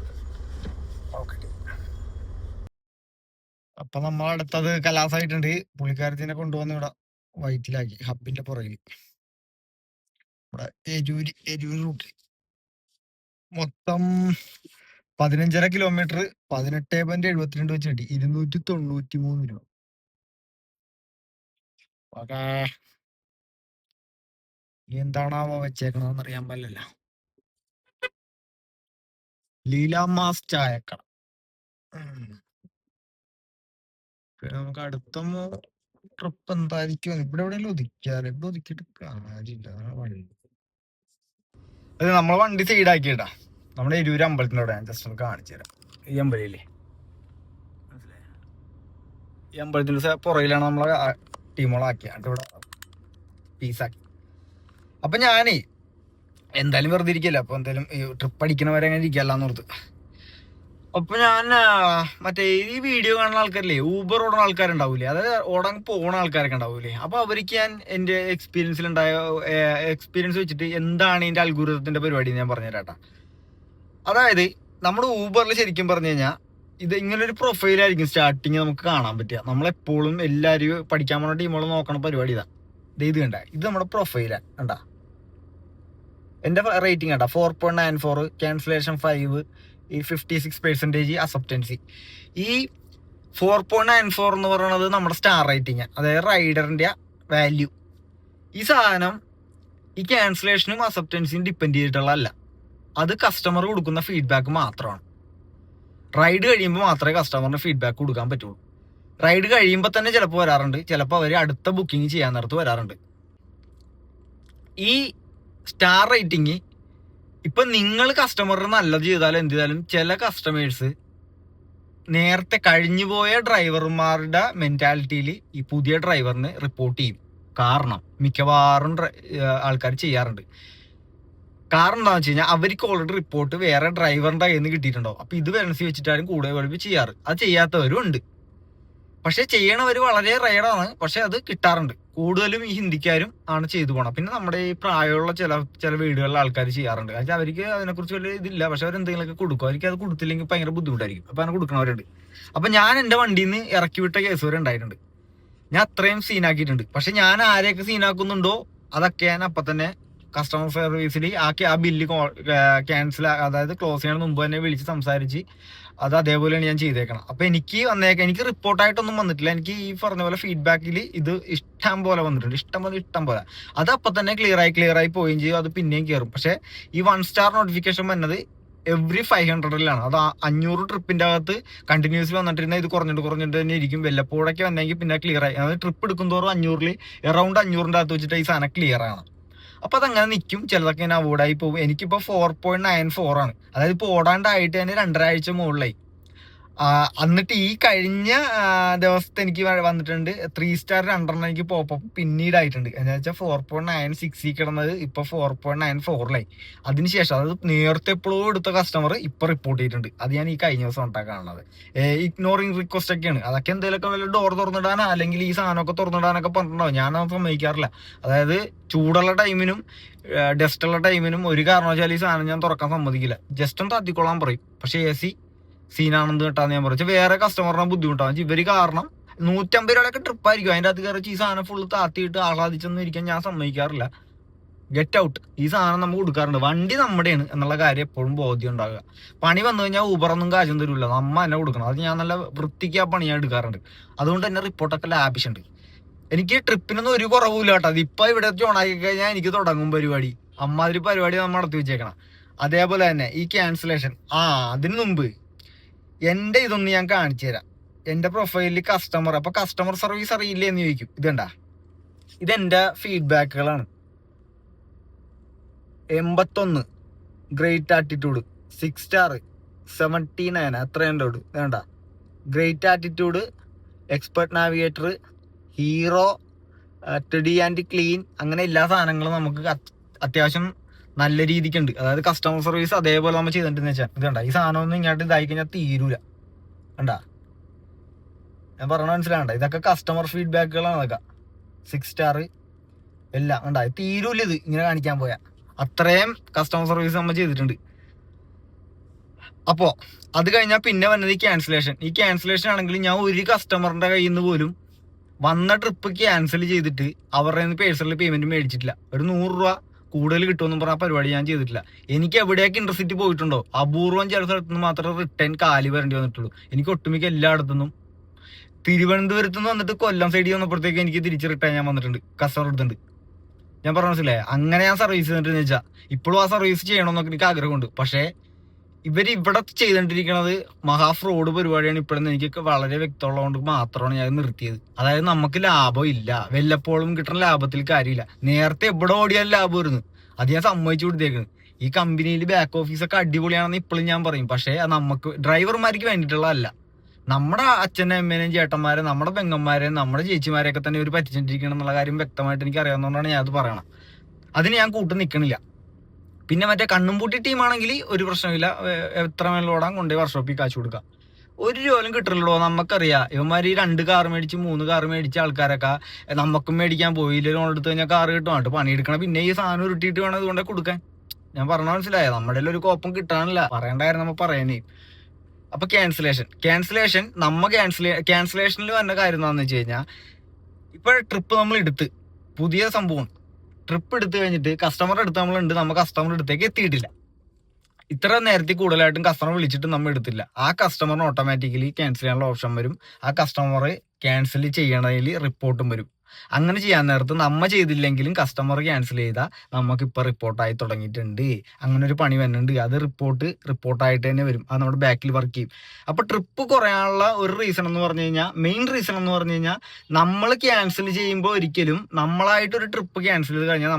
അപ്പൊ നമ്മളടുത്തത് കലാസായിട്ടുണ്ട്. പുള്ളിക്കാരത്തിനെ കൊണ്ടുവന്ന് ഇവിടെ വൈറ്റിലാക്കി ഹബിന്റെ പുറകിൽ ഇവിടെ എരൂര് റൂട്ടിൽ മൊത്തം 15.5 കിലോമീറ്റർ 18.72 വെച്ച് കിട്ടി 293 രൂപ. ഓക്കേ, എന്താണാവോ വെച്ചേക്കണെന്ന് അറിയാൻ പാടില്ല. ലീലാമാസ് ചായക്കട. പിന്നെ നമുക്ക് അടുത്ത ട്രിപ്പ് എന്തായിരിക്കും? ഇവിടെ എവിടെയെങ്കിലും ഒതുക്കിയാലോ? ഇവിടെ ഒതുക്കിയിട്ട് കാര്യമില്ല. വഴി അത് നമ്മളെ വണ്ടി സൈഡാക്കിയിട്ടാ. നമ്മുടെ എരൂര് അമ്പലത്തിന്റെ അവിടെ ഞാൻ ജസ്റ്റ് ഒന്ന് കാണിച്ചു തരാം. ഈ അമ്പലയില്ലേ, മനസ്സിലായോ? ഈ അമ്പലത്തിന്റെ പുറകിലാണ് നമ്മളെ ടീമുകളാക്കിയ ഇവിടെ പീസാക്കി. അപ്പൊ ഞാനേ എന്തായാലും വെറുതെ ഇരിക്കല്ല, അപ്പൊ എന്തായാലും ഈ ട്രിപ്പ് അടിക്കണവരെ അങ്ങനെ ഇരിക്കല്ലാന്ന് ഓർത്ത്. അപ്പൊ ഞാൻ മറ്റേ ഈ വീഡിയോ കാണുന്ന ആൾക്കാരില്ലേ, ഊബർ ഓടുന്ന ആൾക്കാരുണ്ടാവൂലേ, അതായത് ഓടാൻ പോകുന്ന ആൾക്കാരൊക്കെ ഉണ്ടാവൂലേ, അപ്പൊ അവർക്ക് ഞാൻ എന്റെ എക്സ്പീരിയൻസ് വെച്ചിട്ട് എന്താണ് ഇതിന്റെ അൽഗോരിതത്തിന്റെ പരിപാടി ഞാൻ പറഞ്ഞുതരാട്ടാ. അതായത് നമ്മുടെ ഊബറിൽ ശരിക്കും പറഞ്ഞു കഴിഞ്ഞാൽ ഇത് ഇങ്ങനൊരു പ്രൊഫൈലായിരിക്കും സ്റ്റാർട്ടിങ് നമുക്ക് കാണാൻ പറ്റുക. നമ്മളെപ്പോഴും എല്ലാവരും പഠിക്കാൻ പോണ ടീമുകളും നോക്കണ പരിപാടി ഇതാ. ഇത് കണ്ട, ഇത് നമ്മുടെ പ്രൊഫൈലാണ് കണ്ടാ. എന്റെ റേറ്റിംഗ് കണ്ടാ 4.94, ക്യാൻസലേഷൻ 5, ഈ 56% അക്സെപ്റ്റൻസി. ഈ 4.94 എന്ന് പറയുന്നത് നമ്മുടെ സ്റ്റാർ റേറ്റിംഗ്, അതായത് റൈഡറിന്റെ വാല്യൂ. ഈ സാധനം ഈ ക്യാൻസലേഷനും അക്സെപ്റ്റൻസിയും ഡിപ്പെൻഡ് ചെയ്തിട്ടുള്ളതല്ല, അത് കസ്റ്റമർ കൊടുക്കുന്ന ഫീഡ്ബാക്ക് മാത്രമാണ്. റൈഡ് കഴിയുമ്പോൾ മാത്രമേ കസ്റ്റമറിന് ഫീഡ്ബാക്ക് കൊടുക്കാൻ പറ്റുള്ളൂ. റൈഡ് കഴിയുമ്പോൾ തന്നെ ചിലപ്പോൾ വരാറുണ്ട്, ചിലപ്പോൾ അവർ അടുത്ത ബുക്കിംഗ് ചെയ്യാൻ നേരത്ത് വരാറുണ്ട്. ഈ സ്റ്റാർ റേറ്റിംഗ് ഇപ്പൊ നിങ്ങൾ കസ്റ്റമറിന് നല്ലത് ചെയ്താലും എന്ത് ചെയ്താലും ചില കസ്റ്റമേഴ്സ് നേരത്തെ കഴിഞ്ഞുപോയ ഡ്രൈവർമാരുടെ മെന്റാലിറ്റിയിൽ ഈ പുതിയ ഡ്രൈവറിന് റിപ്പോർട്ട് ചെയ്യും. കാരണം മിക്കവാറും ആൾക്കാർ ചെയ്യാറുണ്ട്. കാരണം എന്താണെന്ന് വെച്ച് കഴിഞ്ഞാൽ അവർക്ക് ഓൾറെഡി റിപ്പോർട്ട് വേറെ ഡ്രൈവറിന്റെ കയ്യിൽ നിന്ന് കിട്ടിയിട്ടുണ്ടാവും. അപ്പൊ ഇത് വെനസ് വെച്ചിട്ടാരും കൂടുതൽ ചെയ്യാറ്. അത് ചെയ്യാത്തവരും ഉണ്ട്, പക്ഷെ ചെയ്യണവർ വളരെ റെയറാണ്, പക്ഷെ അത് കിട്ടാറുണ്ട്. കൂടുതലും ഈ ഹിന്ദിക്കാരും ആണ് ചെയ്തു പോകണം. പിന്നെ നമ്മുടെ ഈ പ്രായമുള്ള ചില വീടുകളിലെ ആൾക്കാർ ചെയ്യാറുണ്ട്. കാരണം അവർക്ക് അതിനെക്കുറിച്ച് വലിയ ഇതില്ല, പക്ഷെ അവർ എന്തെങ്കിലുമൊക്കെ കൊടുക്കും. അവർക്ക് അത് കൊടുത്തില്ലെങ്കിൽ ഭയങ്കര ബുദ്ധിമുട്ടായിരിക്കും. അപ്പൊ അങ്ങനെ കൊടുക്കണവരുണ്ട്. അപ്പൊ ഞാൻ എന്റെ വണ്ടിയിൽ നിന്ന് ഇറക്കി വിട്ട കേസ് വരെ ഉണ്ടായിട്ടുണ്ട്. ഞാൻ അത്രയും സീനാക്കിയിട്ടുണ്ട്. പക്ഷെ ഞാൻ ആരെയൊക്കെ സീനാക്കുന്നുണ്ടോ അതൊക്കെ ഞാൻ അപ്പൊ തന്നെ കസ്റ്റമർ സർവീസിൽ ആ ബില്ല് ക്യാൻസൽ, അതായത് ക്ലോസ് ചെയ്യാൻ മുമ്പ് തന്നെ വിളിച്ച് സംസാരിച്ച് അത് അതേപോലെയാണ് ഞാൻ ചെയ്തേക്കണം. അപ്പൊ എനിക്ക് റിപ്പോർട്ടായിട്ടൊന്നും വന്നിട്ടില്ല. എനിക്ക് ഈ പറഞ്ഞ പോലെ ഫീഡ്ബാക്കിൽ ഇത് ഇഷ്ടം പോലെ വന്നിട്ടുണ്ട്, ഇഷ്ടം പോലെ. അത് അപ്പൊ തന്നെ ക്ലിയർ ആയി പോവുകയും ചെയ്യും. അത് പിന്നെയും കയറും. പക്ഷെ ഈ 1 സ്റ്റാർ നോട്ടിഫിക്കേഷൻ വന്നത് എവറി 500-ലാണ്. അത് 500 ട്രിപ്പിന്റെ അകത്ത് കണ്ടിന്യൂസ്ലി വന്നിട്ടിരുന്ന ഇത് കുറഞ്ഞിട്ട് തന്നെ ഇരിക്കും. വല്ലപ്പോഴൊക്കെ വന്നെങ്കിൽ പിന്നെ ക്ലിയർ ആയി. അതായത് ട്രിപ്പ് എടുക്കുന്തോറും 500-ൽ അറൗണ്ട് 500-ന്റെ അകത്ത് വെച്ചിട്ട് ഈ സാധനം ക്ലിയർ ആണ്. അപ്പൊ അതങ്ങനെ നിൽക്കും. ചിലതൊക്കെ ഞാൻ അവോയ്ഡായി പോകും. എനിക്കിപ്പോ 4.94 ആണ്. അതായത് ഇപ്പൊ ഓടാണ്ടായിട്ട് തന്നെ 2.5 ആഴ്ച മുകളിലായി. എന്നിട്ട് ഈ കഴിഞ്ഞ ദിവസത്തെ എനിക്ക് വന്നിട്ടുണ്ട് 3 സ്റ്റാർ 2 എനിക്ക് പോപ്പപ്പ് പിന്നീടായിട്ടുണ്ട്. എന്താ വെച്ചാൽ 4.96 കിടന്നത് ഇപ്പൊ 4.94-ലായി. അതിനുശേഷം അതായത് നേരത്തെ എപ്പോഴും എടുത്ത കസ്റ്റമർ ഇപ്പൊ റിപ്പോർട്ട് ചെയ്തിട്ടുണ്ട്. അത് ഞാൻ ഈ കഴിഞ്ഞ ദിവസം ഉണ്ടാക്കി കാണുന്നത്. ഇഗ്നോറിങ് റിക്വസ്റ്റ് ഒക്കെയാണ്. അതൊക്കെ എന്തെങ്കിലുമൊക്കെ വല്ല ഡോർ തുറന്നിടാനോ അല്ലെങ്കിൽ ഈ സാധനമൊക്കെ തുറന്നിടാനൊക്കെ പറഞ്ഞിട്ടുണ്ടാവും. ഞാനത് സമ്മതിക്കാറില്ല. അതായത് ചൂടുള്ള ടൈമിനും ഡസ്റ്റുള്ള ടൈമിനും ഒരു കാരണവശാലും ഈ സാധനം ഞാൻ തുറക്കാൻ സമ്മതിക്കില്ല. ജസ്റ്റ് ഒന്ന് തത്തിക്കൊള്ളാൻ പറയും. പക്ഷെ AC സീനാണെന്ന് കേട്ടാന്ന് ഞാൻ പറഞ്ഞു. വേറെ കസ്റ്റമറിനെ ബുദ്ധിമുട്ടാവും. ഇവര് കാരണം 150 രൂപയൊക്കെ ട്രിപ്പായിരിക്കും. അതിന്റെ അകത്ത് കയറി ഈ സാധനം ഫുള്ള് താത്തിയിട്ട് ആഹ്ലാദിച്ചൊന്നും ഇരിക്കാൻ ഞാൻ സമ്മതിക്കാറില്ല. Get out. ഈ സാധനം നമുക്ക് കൊടുക്കാറുണ്ട്. വണ്ടി നമ്മുടെയാണ് എന്നുള്ള കാര്യം എപ്പോഴും ബോധ്യം ഉണ്ടാകുക. പണി വന്നു കഴിഞ്ഞാൽ ഊബറൊന്നും കാശും തരില്ല, നമ്മ തന്നെ കൊടുക്കണം. അത് ഞാൻ നല്ല വൃത്തിക്ക് ആ പണി ഞാൻ എടുക്കാറുണ്ട്. അതുകൊണ്ട് തന്നെ റിപ്പോർട്ടൊക്കെ ലാഭിച്ചുണ്ട്. എനിക്ക് ട്രിപ്പിനൊന്നും ഒരു കുറവില്ല കേട്ടോ. അതിപ്പോ ഇവിടെ ഓണാക്കി കഴിഞ്ഞാൽ എനിക്ക് തുടങ്ങും പരിപാടി. അമ്മാതിരി പരിപാടി നമ്മൾ നടത്തി വെച്ചേക്കണം. അതേപോലെ തന്നെ ഈ ക്യാൻസലേഷൻ അതിന് മുമ്പ് എന്റെ ഇതൊന്ന് ഞാൻ കാണിച്ചു തരാം. എൻ്റെ പ്രൊഫൈലിൽ കസ്റ്റമർ, അപ്പോൾ കസ്റ്റമർ സർവീസ് അറിയില്ലേ എന്ന് ചോദിക്കും. ഇതെൻ്റെ ഫീഡ്ബാക്കുകളാണ്. 81 ഗ്രേറ്റ് ആറ്റിറ്റ്യൂഡ്, 6 സ്റ്റാർ, 79 അത്രയുണ്ടോട് വേണ്ട, great attitude, expert navigator, hero, teddy and clean, അങ്ങനെ എല്ലാ സാധനങ്ങളും നമുക്ക് അത്യാവശ്യം നല്ല രീതിക്കുണ്ട്. അതായത് കസ്റ്റമർ സർവീസ് അതേപോലെ നമ്മൾ ചെയ്തിട്ടുണ്ടെന്ന് വെച്ചാൽ ഈ സാധനം ഒന്നും ഇങ്ങോട്ട് ഇതായി കഴിഞ്ഞാൽ തീരൂല. ഞാൻ പറഞ്ഞ മനസ്സിലാകണ്ട, ഇതൊക്കെ കസ്റ്റമർ ഫീഡ്ബാക്കുകളാണ്. അതൊക്കെ 6 സ്റ്റാർ എല്ലാം തീരൂല ഇത് ഇങ്ങനെ കാണിക്കാൻ പോയാൽ. അത്രയും കസ്റ്റമർ സർവീസ് നമ്മൾ ചെയ്തിട്ടുണ്ട്. അപ്പോൾ അത് കഴിഞ്ഞാൽ പിന്നെ വന്നത് ഈ ക്യാൻസലേഷൻ ആണെങ്കിൽ ഞാൻ ഒരു കസ്റ്റമറിന്റെ കയ്യിൽ നിന്ന് പോലും വന്ന ട്രിപ്പ് ക്യാൻസൽ ചെയ്തിട്ട് അവരുടെ നിന്ന് പേഴ്സണൽ പേയ്മെന്റ് മേടിച്ചിട്ടില്ല. ഒരു 100 രൂപ കൂടുതൽ കിട്ടുമെന്നും പറഞ്ഞ പരിപാടി ഞാൻ ചെയ്തിട്ടില്ല. എനിക്ക് എവിടെയൊക്കെ ഇന്റർസിറ്റി പോയിട്ടുണ്ടോ അപൂർവം ചില സ്ഥലത്ത് നിന്ന് മാത്രമേ റിട്ടേൺ കാലി വരേണ്ടി വന്നിട്ടുള്ളൂ. എനിക്ക് ഒട്ടുമിക്ക എല്ലായിടത്തുനിന്നും തിരുവനന്തപുരത്ത് നിന്ന് വന്നിട്ട് കൊല്ലം സൈഡിൽ വന്നപ്പോഴത്തേക്ക് എനിക്ക് തിരിച്ച് റിട്ടേൺ ഞാൻ വന്നിട്ടുണ്ട്, കസ്റ്റമർ എടുത്തിട്ടുണ്ട്. ഞാൻ പറഞ്ഞ മനസ്സിലായി. അങ്ങനെ ഞാൻ സർവീസ് ചെയ്തിട്ടെന്ന് വെച്ചാൽ ഇപ്പോഴും ആ സർവീസ് ചെയ്യണമെന്നൊക്കെ എനിക്ക് ആഗ്രഹമുണ്ട്. പക്ഷേ ഇവിടെ ചെയ്തുകൊണ്ടിരിക്കുന്നത് മഹാ ഫ്രോഡ് പരിപാടിയാണ്. ഇപ്പോഴെന്ന് എനിക്ക് വളരെ വ്യക്തമുള്ളതുകൊണ്ട് മാത്രമാണ് ഞാൻ നിർത്തിയത്. അതായത് നമുക്ക് ലാഭം ഇല്ല, വല്ലപ്പോഴും കിട്ടുന്ന ലാഭത്തിൽ കാര്യമില്ല. നേരത്തെ എവിടെ ഓടിയാലും ലാഭം വരുന്നു, അത് ഞാൻ സമ്മതിച്ചു കൊടുത്തേക്കുന്നത്. ഈ കമ്പനിയിൽ ബാക്ക് ഓഫീസൊക്കെ അടിപൊളിയാണെന്ന് ഇപ്പോഴും ഞാൻ പറയും. പക്ഷേ അത് നമുക്ക് ഡ്രൈവർമാർക്ക് വേണ്ടിയിട്ടുള്ളതല്ല. നമ്മുടെ അച്ഛനും അമ്മേനെയും ചേട്ടന്മാരെ, നമ്മുടെ പെങ്ങന്മാരെയും നമ്മുടെ ചേച്ചിമാരെയൊക്കെ തന്നെ ഒരു പറ്റിച്ചിട്ടിരിക്കണം എന്നുള്ള കാര്യം വ്യക്തമായിട്ട് എനിക്ക് അറിയാവുന്നതുകൊണ്ടാണ് ഞാൻ അത് പറയണം. അതിന് ഞാൻ കൂട്ടം നിൽക്കണില്ല. പിന്നെ മറ്റേ കണ്ണുംപൂട്ടി ടീമാണെങ്കിൽ ഒരു പ്രശ്നമില്ല, എത്ര മേലോടാൻ കൊണ്ടുപോയി വർക്ക്ഷോപ്പിൽ കാശ് കൊടുക്കാം. ഒരു ജോലും കിട്ടില്ലല്ലോ. നമുക്കറിയാം ഇവന്മാർ ഈ 2 കാർ മേടിച്ച് 3 കാർ മേടിച്ച ആൾക്കാരൊക്കെ നമുക്കും മേടിക്കാൻ പോയില്ല. ലോൺ എടുത്ത് കഴിഞ്ഞാൽ കാർ കിട്ടും, പണിയെടുക്കണം, പിന്നെ ഈ സാധനം ഉരുട്ടിയിട്ട് വേണം ഇതുകൊണ്ട് കൊടുക്കാൻ. ഞാൻ പറഞ്ഞ മനസ്സിലായോ? നമ്മുടെ ഒരു കോപ്പം കിട്ടാനില്ല, പറയണ്ടായിരുന്നു നമ്മൾ പറയാനേ. അപ്പൊ ക്യാൻസലേഷൻ ക്യാൻസലേഷനിൽ വന്ന കാര്യം എന്താണെന്ന് വെച്ച് കഴിഞ്ഞാൽ, ഇപ്പൊ ട്രിപ്പ് നമ്മൾ എടുത്ത് പുതിയ സംഭവം ട്രിപ്പ് എടുത്തു കഴിഞ്ഞിട്ട് കസ്റ്റമറുടെ അടുത്ത് നമ്മളുണ്ട്, നമ്മൾ കസ്റ്റമറുടെ അടുത്തേക്ക് എത്തിയിട്ടില്ല. ഇത്ര നേരത്തെ കൂടുതലായിട്ടും കസ്റ്റമർ വിളിച്ചിട്ട് നമ്മൾ എടുത്തില്ല. ആ കസ്റ്റമറിന് ഓട്ടോമാറ്റിക്കലി ക്യാൻസൽ ചെയ്യാനുള്ള ഓപ്ഷൻ വരും. ആ കസ്റ്റമർ ക്യാൻസൽ ചെയ്യണതിൽ റിപ്പോർട്ടും വരും. അങ്ങനെ ചെയ്യാൻ നേരത്ത് നമ്മ ചെയ്തില്ലെങ്കിലും കസ്റ്റമർ ക്യാൻസൽ ചെയ്താൽ നമുക്കിപ്പോൾ റിപ്പോർട്ടായി തുടങ്ങിയിട്ടുണ്ട്. അങ്ങനെ ഒരു പണി വരുന്നുണ്ട്. അത് റിപ്പോർട്ടായിട്ട് തന്നെ വരും. അത് നമ്മുടെ ബാക്കിൽ വർക്ക് ചെയ്യും. അപ്പോൾ ട്രിപ്പ് കുറയാനുള്ള ഒരു റീസൺ എന്ന് പറഞ്ഞു കഴിഞ്ഞാൽ, മെയിൻ റീസൺ എന്ന് പറഞ്ഞു കഴിഞ്ഞാൽ, നമ്മൾ ക്യാൻസൽ ചെയ്യുമ്പോൾ ഒരിക്കലും നമ്മളായിട്ടൊരു ട്രിപ്പ് ക്യാൻസൽ ചെയ്ത് കഴിഞ്ഞാൽ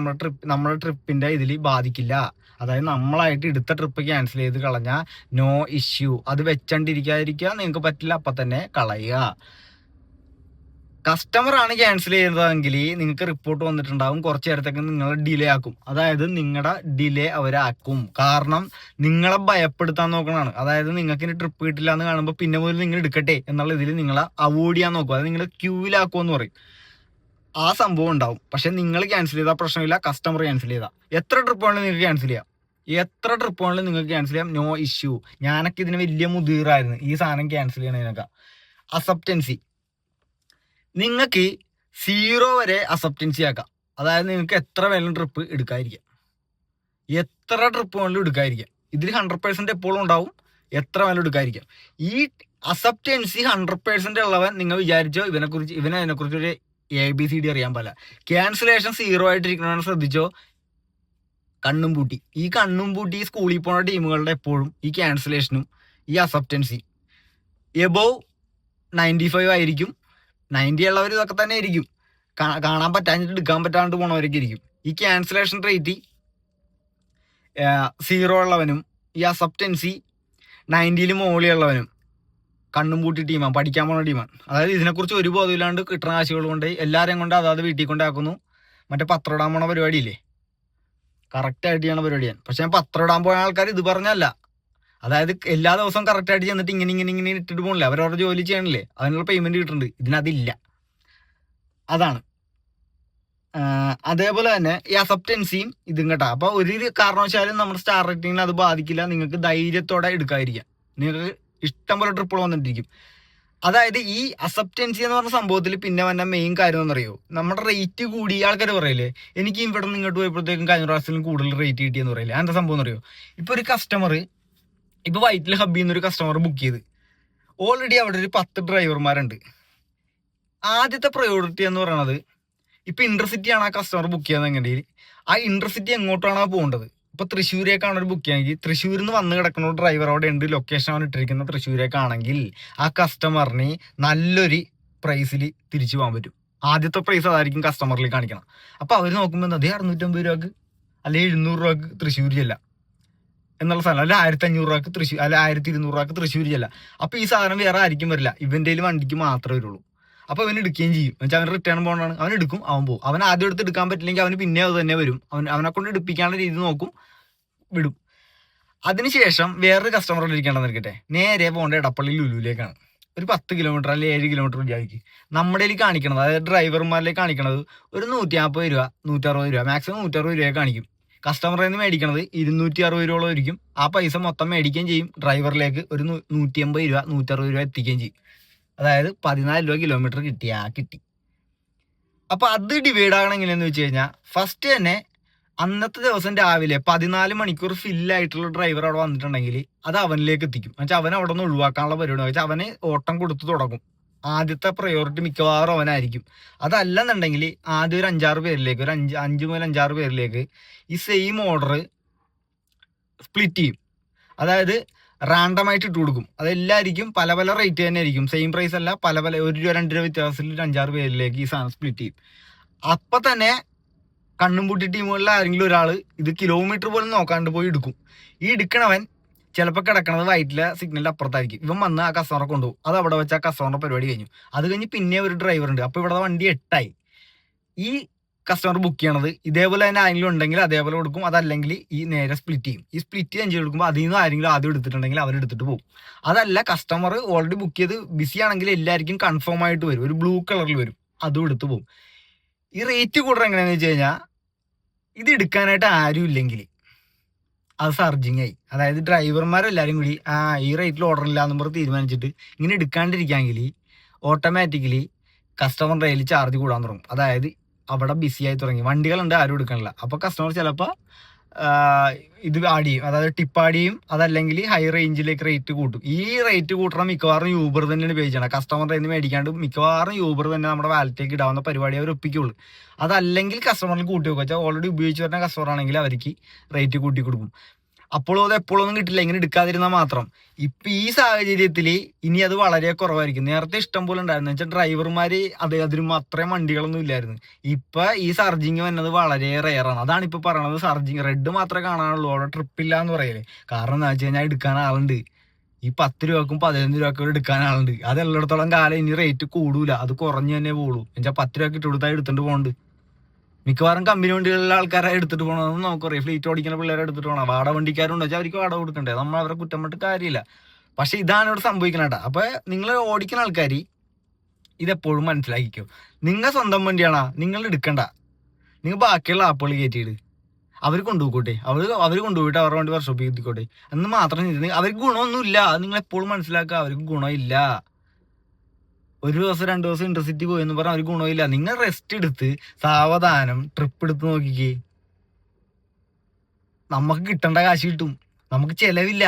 നമ്മുടെ ട്രിപ്പിന്റെ ഇതിൽ ബാധിക്കില്ല. അതായത് നമ്മളായിട്ട് എടുത്ത ട്രിപ്പ് ക്യാൻസൽ ചെയ്ത് കളഞ്ഞാൽ നോ ഇഷ്യൂ. അത് വെച്ചോണ്ടിരിക്കാതിരിക്കുക നിങ്ങൾക്ക് പറ്റില്ല, അപ്പം തന്നെ കളയുക. കസ്റ്റമറാണ് ക്യാൻസൽ ചെയ്യുന്നതെങ്കിൽ നിങ്ങൾക്ക് റിപ്പോർട്ട് വന്നിട്ടുണ്ടാവും. കുറച്ച് നേരത്തേക്ക് നിങ്ങൾ ഡിലേ ആക്കും. അതായത് നിങ്ങളുടെ ഡിലേ അവരാക്കും. കാരണം നിങ്ങളെ ഭയപ്പെടുത്താൻ നോക്കണതാണ്. അതായത് നിങ്ങൾക്ക് ഇനി ട്രിപ്പ് കിട്ടില്ല എന്ന് കാണുമ്പോൾ പിന്നെ മുതൽ നിങ്ങൾ എടുക്കട്ടെ എന്നുള്ള ഇതിൽ നിങ്ങളെ അവോയ്ഡ് ചെയ്യാൻ നോക്കും. അത് നിങ്ങൾ ക്യൂവിലാക്കുമെന്ന് പറയും. ആ സംഭവം ഉണ്ടാവും. പക്ഷെ നിങ്ങൾ ക്യാൻസൽ ചെയ്താൽ പ്രശ്നമില്ല, കസ്റ്റമർ ക്യാൻസൽ ചെയ്താൽ എത്ര ട്രിപ്പ് വേണമെങ്കിലും നിങ്ങൾക്ക് ക്യാൻസൽ ചെയ്യാം. No issue. ഞാനൊക്കെ ഇതിന് വലിയ മുതിറായിരുന്നു ഈ സാധനം ക്യാൻസൽ ചെയ്യണതിനൊക്കെ. അക്സെപ്റ്റൻസി നിങ്ങൾക്ക് 0 വരെ അക്സെപ്റ്റൻസി ആക്കാം. അതായത് നിങ്ങൾക്ക് എത്ര വേണം ട്രിപ്പ് എടുക്കാതിരിക്കാം, എത്ര ട്രിപ്പ് വേണമെങ്കിലും എടുക്കാതിരിക്കാം. ഇതിൽ 100% എപ്പോഴും ഉണ്ടാവും, എത്ര വേണം എടുക്കാതിരിക്കാം. ഈ അക്സെപ്റ്റൻസി 100% ഉള്ളവൻ നിങ്ങൾ വിചാരിച്ചോ ഇതിനെക്കുറിച്ച് ഒരു ABCD അറിയാൻ പാടില്ല. ക്യാൻസലേഷൻ 0 ആയിട്ടിരിക്കണമെന്ന് ശ്രദ്ധിച്ചോ. കണ്ണും പൂട്ടി സ്കൂളിൽ പോണ ടീമുകളുടെ എപ്പോഴും ഈ ക്യാൻസലേഷനും ഈ അക്സെപ്റ്റൻസി എബോവ് 95 ആയിരിക്കും. 90 ഉള്ളവർ ഇതൊക്കെ തന്നെ ആയിരിക്കും. കാണാൻ പറ്റാഞ്ഞിട്ട് എടുക്കാൻ പറ്റാണ്ട് പോണവരൊക്കെ ഇരിക്കും. ഈ ക്യാൻസലേഷൻ റേറ്റ് 0 ഉള്ളവനും ഈ അക്സെപ്റ്റൻസി 90 മുകളിലുള്ളവനും കണ്ണും പൂട്ടി ടീമാണ്, പഠിക്കാൻ പോണ ടീമാണ്. അതായത് ഇതിനെക്കുറിച്ച് ഒരു ബോധമില്ലാണ്ട് കിട്ടുന്ന കാശുകൾ കൊണ്ട് എല്ലാവരെയും കൊണ്ട് അതായത് വീട്ടിൽ കൊണ്ടാക്കുന്നു. മറ്റേ പത്രം ഇടാൻ പോണ പരിപാടിയില്ലേ, കറക്റ്റായിട്ട് ചെയ്യണ പരിപാടിയാണ്. പക്ഷെ ഞാൻ പത്രം ഇടാൻ പോയ ആൾക്കാർ ഇത് പറഞ്ഞല്ല. അതായത് എല്ലാ ദിവസവും കറക്റ്റായിട്ട് ചെന്നിട്ട് ഇങ്ങനെ ഇട്ടിട്ട് പോകണില്ലേ, അവരവരുടെ ജോലി ചെയ്യണില്ലേ, അതിനുള്ള പേയ്മെന്റ് കിട്ടുന്നുണ്ട്. ഇതിനതില്ല. അതാണ്. അതേപോലെ തന്നെ ഈ അക്സെപ്റ്റൻസിയും ഇതും കേട്ടോ. അപ്പൊ ഒരു കാരണവശാലും നമ്മുടെ സ്റ്റാർ റേറ്റിങ്ങിന് അത് ബാധിക്കില്ല. നിങ്ങൾക്ക് ധൈര്യത്തോടെ എടുക്കാതിരിക്കാം. നിങ്ങൾക്ക് ഇഷ്ടം പോലെ ട്രിപ്പുകൾ വന്നിട്ടിരിക്കും. അതായത് ഈ അക്സെപ്റ്റൻസി എന്ന് പറഞ്ഞ സംഭവത്തിൽ പിന്നെ വന്ന മെയിൻ കാര്യം എന്നറിയോ, നമ്മുടെ റേറ്റ് കൂടി ആൾക്കാർ പറയില്ലേ, എനിക്ക് ഇവിടെ നിന്ന് ഇങ്ങോട്ട് പോയപ്പോഴത്തേക്കും കഴിഞ്ഞ പ്രാവശ്യത്തിലും കൂടുതൽ റേറ്റ് കിട്ടിയെന്ന് പറയില്ലേ. എന്താ സംഭവം എന്നറിയോ, ഇപ്പൊ ഒരു കസ്റ്റമർ ഇപ്പൊ വൈറ്റിൽ ഹബ്ബിൽ നിന്ന് ഒരു കസ്റ്റമർ ബുക്ക് ചെയ്ത് ഓൾറെഡി അവിടെ ഒരു 10 ഡ്രൈവർമാരുണ്ട്. ആദ്യത്തെ പ്രയോറിറ്റി എന്ന് പറയുന്നത് ഇപ്പൊ ഇന്റർസിറ്റി ആണ് ആ കസ്റ്റമർ ബുക്ക് ചെയ്യുന്നത്. എങ്ങനെയെങ്കിൽ ആ ഇന്റർസിറ്റി എങ്ങോട്ടാണോ പോകേണ്ടത്, ഇപ്പൊ തൃശ്ശൂരേക്കാണ് ഒരു ബുക്ക് ചെയ്യാമെങ്കിൽ തൃശ്ശൂരിൽ നിന്ന് വന്ന് കിടക്കുന്ന ഡ്രൈവർ അവിടെ ഉണ്ട്, ലൊക്കേഷൻ അവൻ ഇട്ടിരിക്കുന്ന തൃശ്ശൂരേക്കാണെങ്കിൽ ആ കസ്റ്റമറിന് നല്ലൊരു പ്രൈസിൽ തിരിച്ചു പോകാൻ പറ്റും. ആദ്യത്തെ പ്രൈസ് അതായിരിക്കും കസ്റ്റമറിൽ കാണിക്കണം. അപ്പൊ അവർ നോക്കുമ്പോൾ അതേ 650 രൂപക്ക് അല്ലെങ്കിൽ 700 രൂപക്ക് തൃശ്ശൂർ ചെല്ല എന്നുള്ള സാധനം, അല്ല 1500 രൂപക്ക് തൃശ്ശൂർ, അല്ല 1200 രൂപക്ക് തൃശ്ശൂർ ചെല്ല. അപ്പൊ ഈ സാധനം വേറെ ആയിരിക്കും വരില്ല, ഇവന്റെ വണ്ടിക്ക് മാത്രമേ വരുള്ളൂ. അപ്പൊ അവൻ എടുക്കുകയും ചെയ്യും. എന്നുവെച്ചാൽ അവൻ റിട്ടേൺ പോകണമാണ്, അവൻ എടുക്കും, അവൻ പോകും. അവൻ ആദ്യം എടുത്ത് എടുക്കാൻ പറ്റില്ലെങ്കിൽ അവന് പിന്നെ അത് തന്നെ വരും. അവനെ കൊണ്ട് എടുപ്പിക്കാനുള്ള രീതി നോക്കും, വിടും. അതിനുശേഷം വേറൊരു കസ്റ്റമർ ഇരിക്കേണ്ടെന്ന് ഇരിക്കട്ടെ, നേരെ പോകേണ്ട എടപ്പള്ളി ലുലുവിലേക്കാണ്. ഒരു 10 കിലോമീറ്റർ അല്ലെങ്കിൽ 7 കിലോമീറ്റർ വിചാരിക്കും. നമ്മുടെ കാണിക്കണത്, അതായത് ഡ്രൈവർമാരിലേക്ക് കാണിക്കണത് ഒരു 140 രൂപ 160 രൂപ, മാക്സിമം 160 രൂപ കാണിക്കും. കസ്റ്റമറിൽ നിന്ന് മേടിക്കണത് 260 രൂപയോളം ആയിരിക്കും. ആ പൈസ മൊത്തം മേടിക്കുകയും ചെയ്യും, ഡ്രൈവറിലേക്ക് ഒരു 180 രൂപ 160 രൂപ എത്തിക്കുകയും ചെയ്യും. അതായത് 14 രൂപ കിലോമീറ്റർ കിട്ടി. അപ്പൊ അത് ഡിവൈഡ് ആകണം എങ്ങനെയാന്ന് വെച്ച് കഴിഞ്ഞാൽ, ഫസ്റ്റ് തന്നെ അന്നത്തെ ദിവസം രാവിലെ 14 മണിക്കൂർ ഫില്ലായിട്ടുള്ള ഡ്രൈവർ അവിടെ വന്നിട്ടുണ്ടെങ്കിൽ അത് അവനിലേക്ക് എത്തിക്കും. എന്നുവെച്ചാൽ അവൻ അവിടെ നിന്ന് ഒഴിവാക്കാനുള്ള പരിപാടി വെച്ചാൽ അവന് ഓട്ടം കൊടുത്തു തുടങ്ങും. ആദ്യത്തെ പ്രയോറിറ്റി മിക്കവാറും അവനായിരിക്കും. അതല്ലെന്നുണ്ടെങ്കിൽ ആദ്യം ഒരു 5-6 പേരിലേക്ക്, ഒരു 5 മുതൽ 5-6 പേരിലേക്ക് ഈ സെയിം ഓർഡർ സ്പ്ലിറ്റ് ചെയ്യും. അതായത് റാൻഡമായിട്ട് ഇട്ട് കൊടുക്കും. അതെല്ലായിരിക്കും പല പല റേറ്റ് തന്നെ ആയിരിക്കും, സെയിം പ്രൈസ് അല്ല, പല 1 രൂപ 2 രൂപ വ്യത്യാസത്തിൽ 5-6 പേരിലേക്ക് ഈ സാധനം സ്പ്ലിറ്റ് ചെയ്യും. അപ്പൊ തന്നെ കണ്ണും പൂട്ടി ടീമുകളിൽ ആരെങ്കിലും ഒരാൾ ഇത് കിലോമീറ്റർ പോലും നോക്കാണ്ട് പോയി എടുക്കും. ഈ എടുക്കണവൻ ചിലപ്പോൾ കിടക്കണത് വൈറ്റിലെ സിഗ്നലിന്റെ അപ്പുറത്തായിരിക്കും. ഇവൻ വന്ന് ആ കസ്റ്റമറെ കൊണ്ടുപോകും. അത് അവിടെ വെച്ച് ആ കസ്റ്റമറുടെ പരിപാടി കഴിഞ്ഞു. അത് കഴിഞ്ഞ് പിന്നെ ഒരു ഡ്രൈവർ ഉണ്ട്. അപ്പൊ ഇവിടെ വണ്ടി 8 ഈ കസ്റ്റമർ ബുക്ക് ചെയ്യണത് ഇതേപോലെ തന്നെ ആരെങ്കിലും ഉണ്ടെങ്കിൽ അതേപോലെ കൊടുക്കും. അതല്ലെങ്കിൽ ഈ നേരെ സ്പ്ലിറ്റ് ചെയ്യും. ഈ സ്പ്ലിറ്റ് ചെയ്ത് കൊടുക്കുമ്പോൾ അതിൽ നിന്ന് ആരെങ്കിലും ആദ്യം എടുത്തിട്ടുണ്ടെങ്കിൽ അവരെടുത്തിട്ട് പോകും. അതല്ല, കസ്റ്റമർ ഓൾറെഡി ബുക്ക് ചെയ്ത് ബിസി ആണെങ്കിൽ എല്ലാവർക്കും കൺഫേം ആയിട്ട് വരും, ഒരു ബ്ലൂ കളറിൽ വരും, അതും എടുത്ത് പോകും. ഈ റേറ്റ് കൂടുതൽ എങ്ങനെയാണെന്ന് വെച്ച് കഴിഞ്ഞാൽ, ഇത് എടുക്കാനായിട്ട് ആരും ഇല്ലെങ്കിൽ അത് സർജിങ് ആയി. അതായത് ഡ്രൈവർമാരെല്ലാവരും കൂടി ഈ റേറ്റിൽ ഓർഡർ ഇല്ല എന്ന് പറഞ്ഞ് തീരുമാനിച്ചിട്ട് ഇങ്ങനെ എടുക്കാണ്ടിരിക്കാമെങ്കിൽ ഓട്ടോമാറ്റിക്കലി കസ്റ്റമർ ഡെയിലി ചാർജ് കൂടാൻ തുടങ്ങും. അതായത് അവിടെ ബിസി ആയി തുടങ്ങി, വണ്ടികളുണ്ട്, ആരും എടുക്കണില്ല. അപ്പോൾ കസ്റ്റമർ ചിലപ്പോൾ ഇത് ആഡ് ചെയ്യും, അതായത് ടിപ്പ് ആഡ് ചെയ്യും. അതല്ലെങ്കിൽ ഹൈ റേഞ്ചിലേക്ക് റേറ്റ് കൂട്ടും. ഈ റേറ്റ് കൂട്ടണം മിക്കവാറും യൂബർ തന്നെയാണ് പേ ചെയ്യണം. കസ്റ്റമറുടെ നിന്ന് മേടിക്കാണ്ട് മിക്കവാറും യൂബർ തന്നെ നമ്മുടെ വാലറ്റിലേക്ക് ഇടാവുന്ന പരിപാടി അവർ ഒപ്പിക്കുള്ളൂ. അതല്ലെങ്കിൽ കസ്റ്റമറിൽ കൂട്ടി വെക്കുക. വെച്ചാൽ ഓൾറെഡി ഉപയോഗിച്ച് വരുന്ന കസ്റ്റമർ ആണെങ്കിൽ അവർക്ക് റേറ്റ് കൂട്ടി കൊടുക്കും. അപ്പോഴും അത് എപ്പോഴൊന്നും കിട്ടില്ല, ഇങ്ങനെ എടുക്കാതിരുന്നാൽ മാത്രം. ഇപ്പം ഈ സാഹചര്യത്തിൽ ഇനി അത് വളരെ കുറവായിരിക്കും. നേരത്തെ ഇഷ്ടം പോലെ ഉണ്ടായിരുന്നു, വെച്ചാൽ ഡ്രൈവർമാർ അതിനും അത്രയും വണ്ടികളൊന്നും ഇല്ലായിരുന്നു. ഇപ്പൊ ഈ സർജിങ് വന്നത് വളരെ റെയറാണ്. അതാണ് ഇപ്പൊ പറയണത്, സർജിങ് റെഡ് മാത്രമേ കാണാനുള്ളൂ, അവിടെ ട്രിപ്പില്ല എന്ന് പറയല്. കാരണം എന്താ വെച്ച് കഴിഞ്ഞാൽ എടുക്കാൻ ആളുണ്ട്. ഈ 10 രൂപക്കും 15 രൂപക്കും എടുക്കാൻ ആളുണ്ട്. അത് എല്ലായിടത്തോളം കാലം ഇനി റേറ്റ് കൂടൂല, അത് കുറഞ്ഞു തന്നെ പോകുള്ളൂ. എന്നുവെച്ചാൽ 10 രൂപക്ക് ഇട്ട് കൊടുത്താൽ എടുത്തിട്ട് പോകുന്നുണ്ട്. മിക്കവാറും കമ്പനി വണ്ടികളിലെ ആൾക്കാരെ എടുത്തിട്ട് പോകണമെന്ന് നമുക്കറിയാം. ഫ്ലീറ്റ് ഓടിക്കുന്ന പിള്ളേരെ എടുത്തിട്ട് പോകണം. വാടക വണ്ടിക്കാരുണ്ട് വെച്ചാൽ അവർക്ക് വാടക കൊടുക്കണ്ടേ, നമ്മൾ അവരെ കുറ്റം പറ്റ് കാര്യമില്ല. പക്ഷെ ഇതാണ് ഇവിടെ സംഭവിക്കണേട്ടാ. അപ്പൊ നിങ്ങൾ ഓടിക്കുന്ന ആൾക്കാർ ഇതെപ്പോഴും മനസ്സിലാക്കിക്കോ. നിങ്ങൾ സ്വന്തം വണ്ടിയാണോ നിങ്ങൾ എടുക്കണ്ട, നിങ്ങൾ ബാക്കിയുള്ള ആപ്പുകൾ കയറ്റിയിട്. അവർ കൊണ്ടുപോയിക്കോട്ടെ, അവർ കൊണ്ടുപോയിട്ട് അവരുടെ വണ്ടി വർക്ക്ഷോപ്പിൽ എത്തിക്കോട്ടെ എന്ന് മാത്രം ചെയ്ത്. അവർക്ക് ഗുണമൊന്നുമില്ല, അത് നിങ്ങൾ എപ്പോഴും മനസ്സിലാക്കുക. അവർക്ക് ഗുണമില്ല. ഒരു ദിവസം 2 ദിവസം ഇന്റർസിറ്റി പോയെന്ന് പറഞ്ഞാൽ അവർക്ക് ഗുണമില്ല. നിങ്ങൾ റെസ്റ്റ് എടുത്ത് സാവധാനം ട്രിപ്പ് എടുത്ത് നോക്കിക്കേ, നമുക്ക് കിട്ടേണ്ട കാശ് കിട്ടും, നമുക്ക് ചെലവില്ല.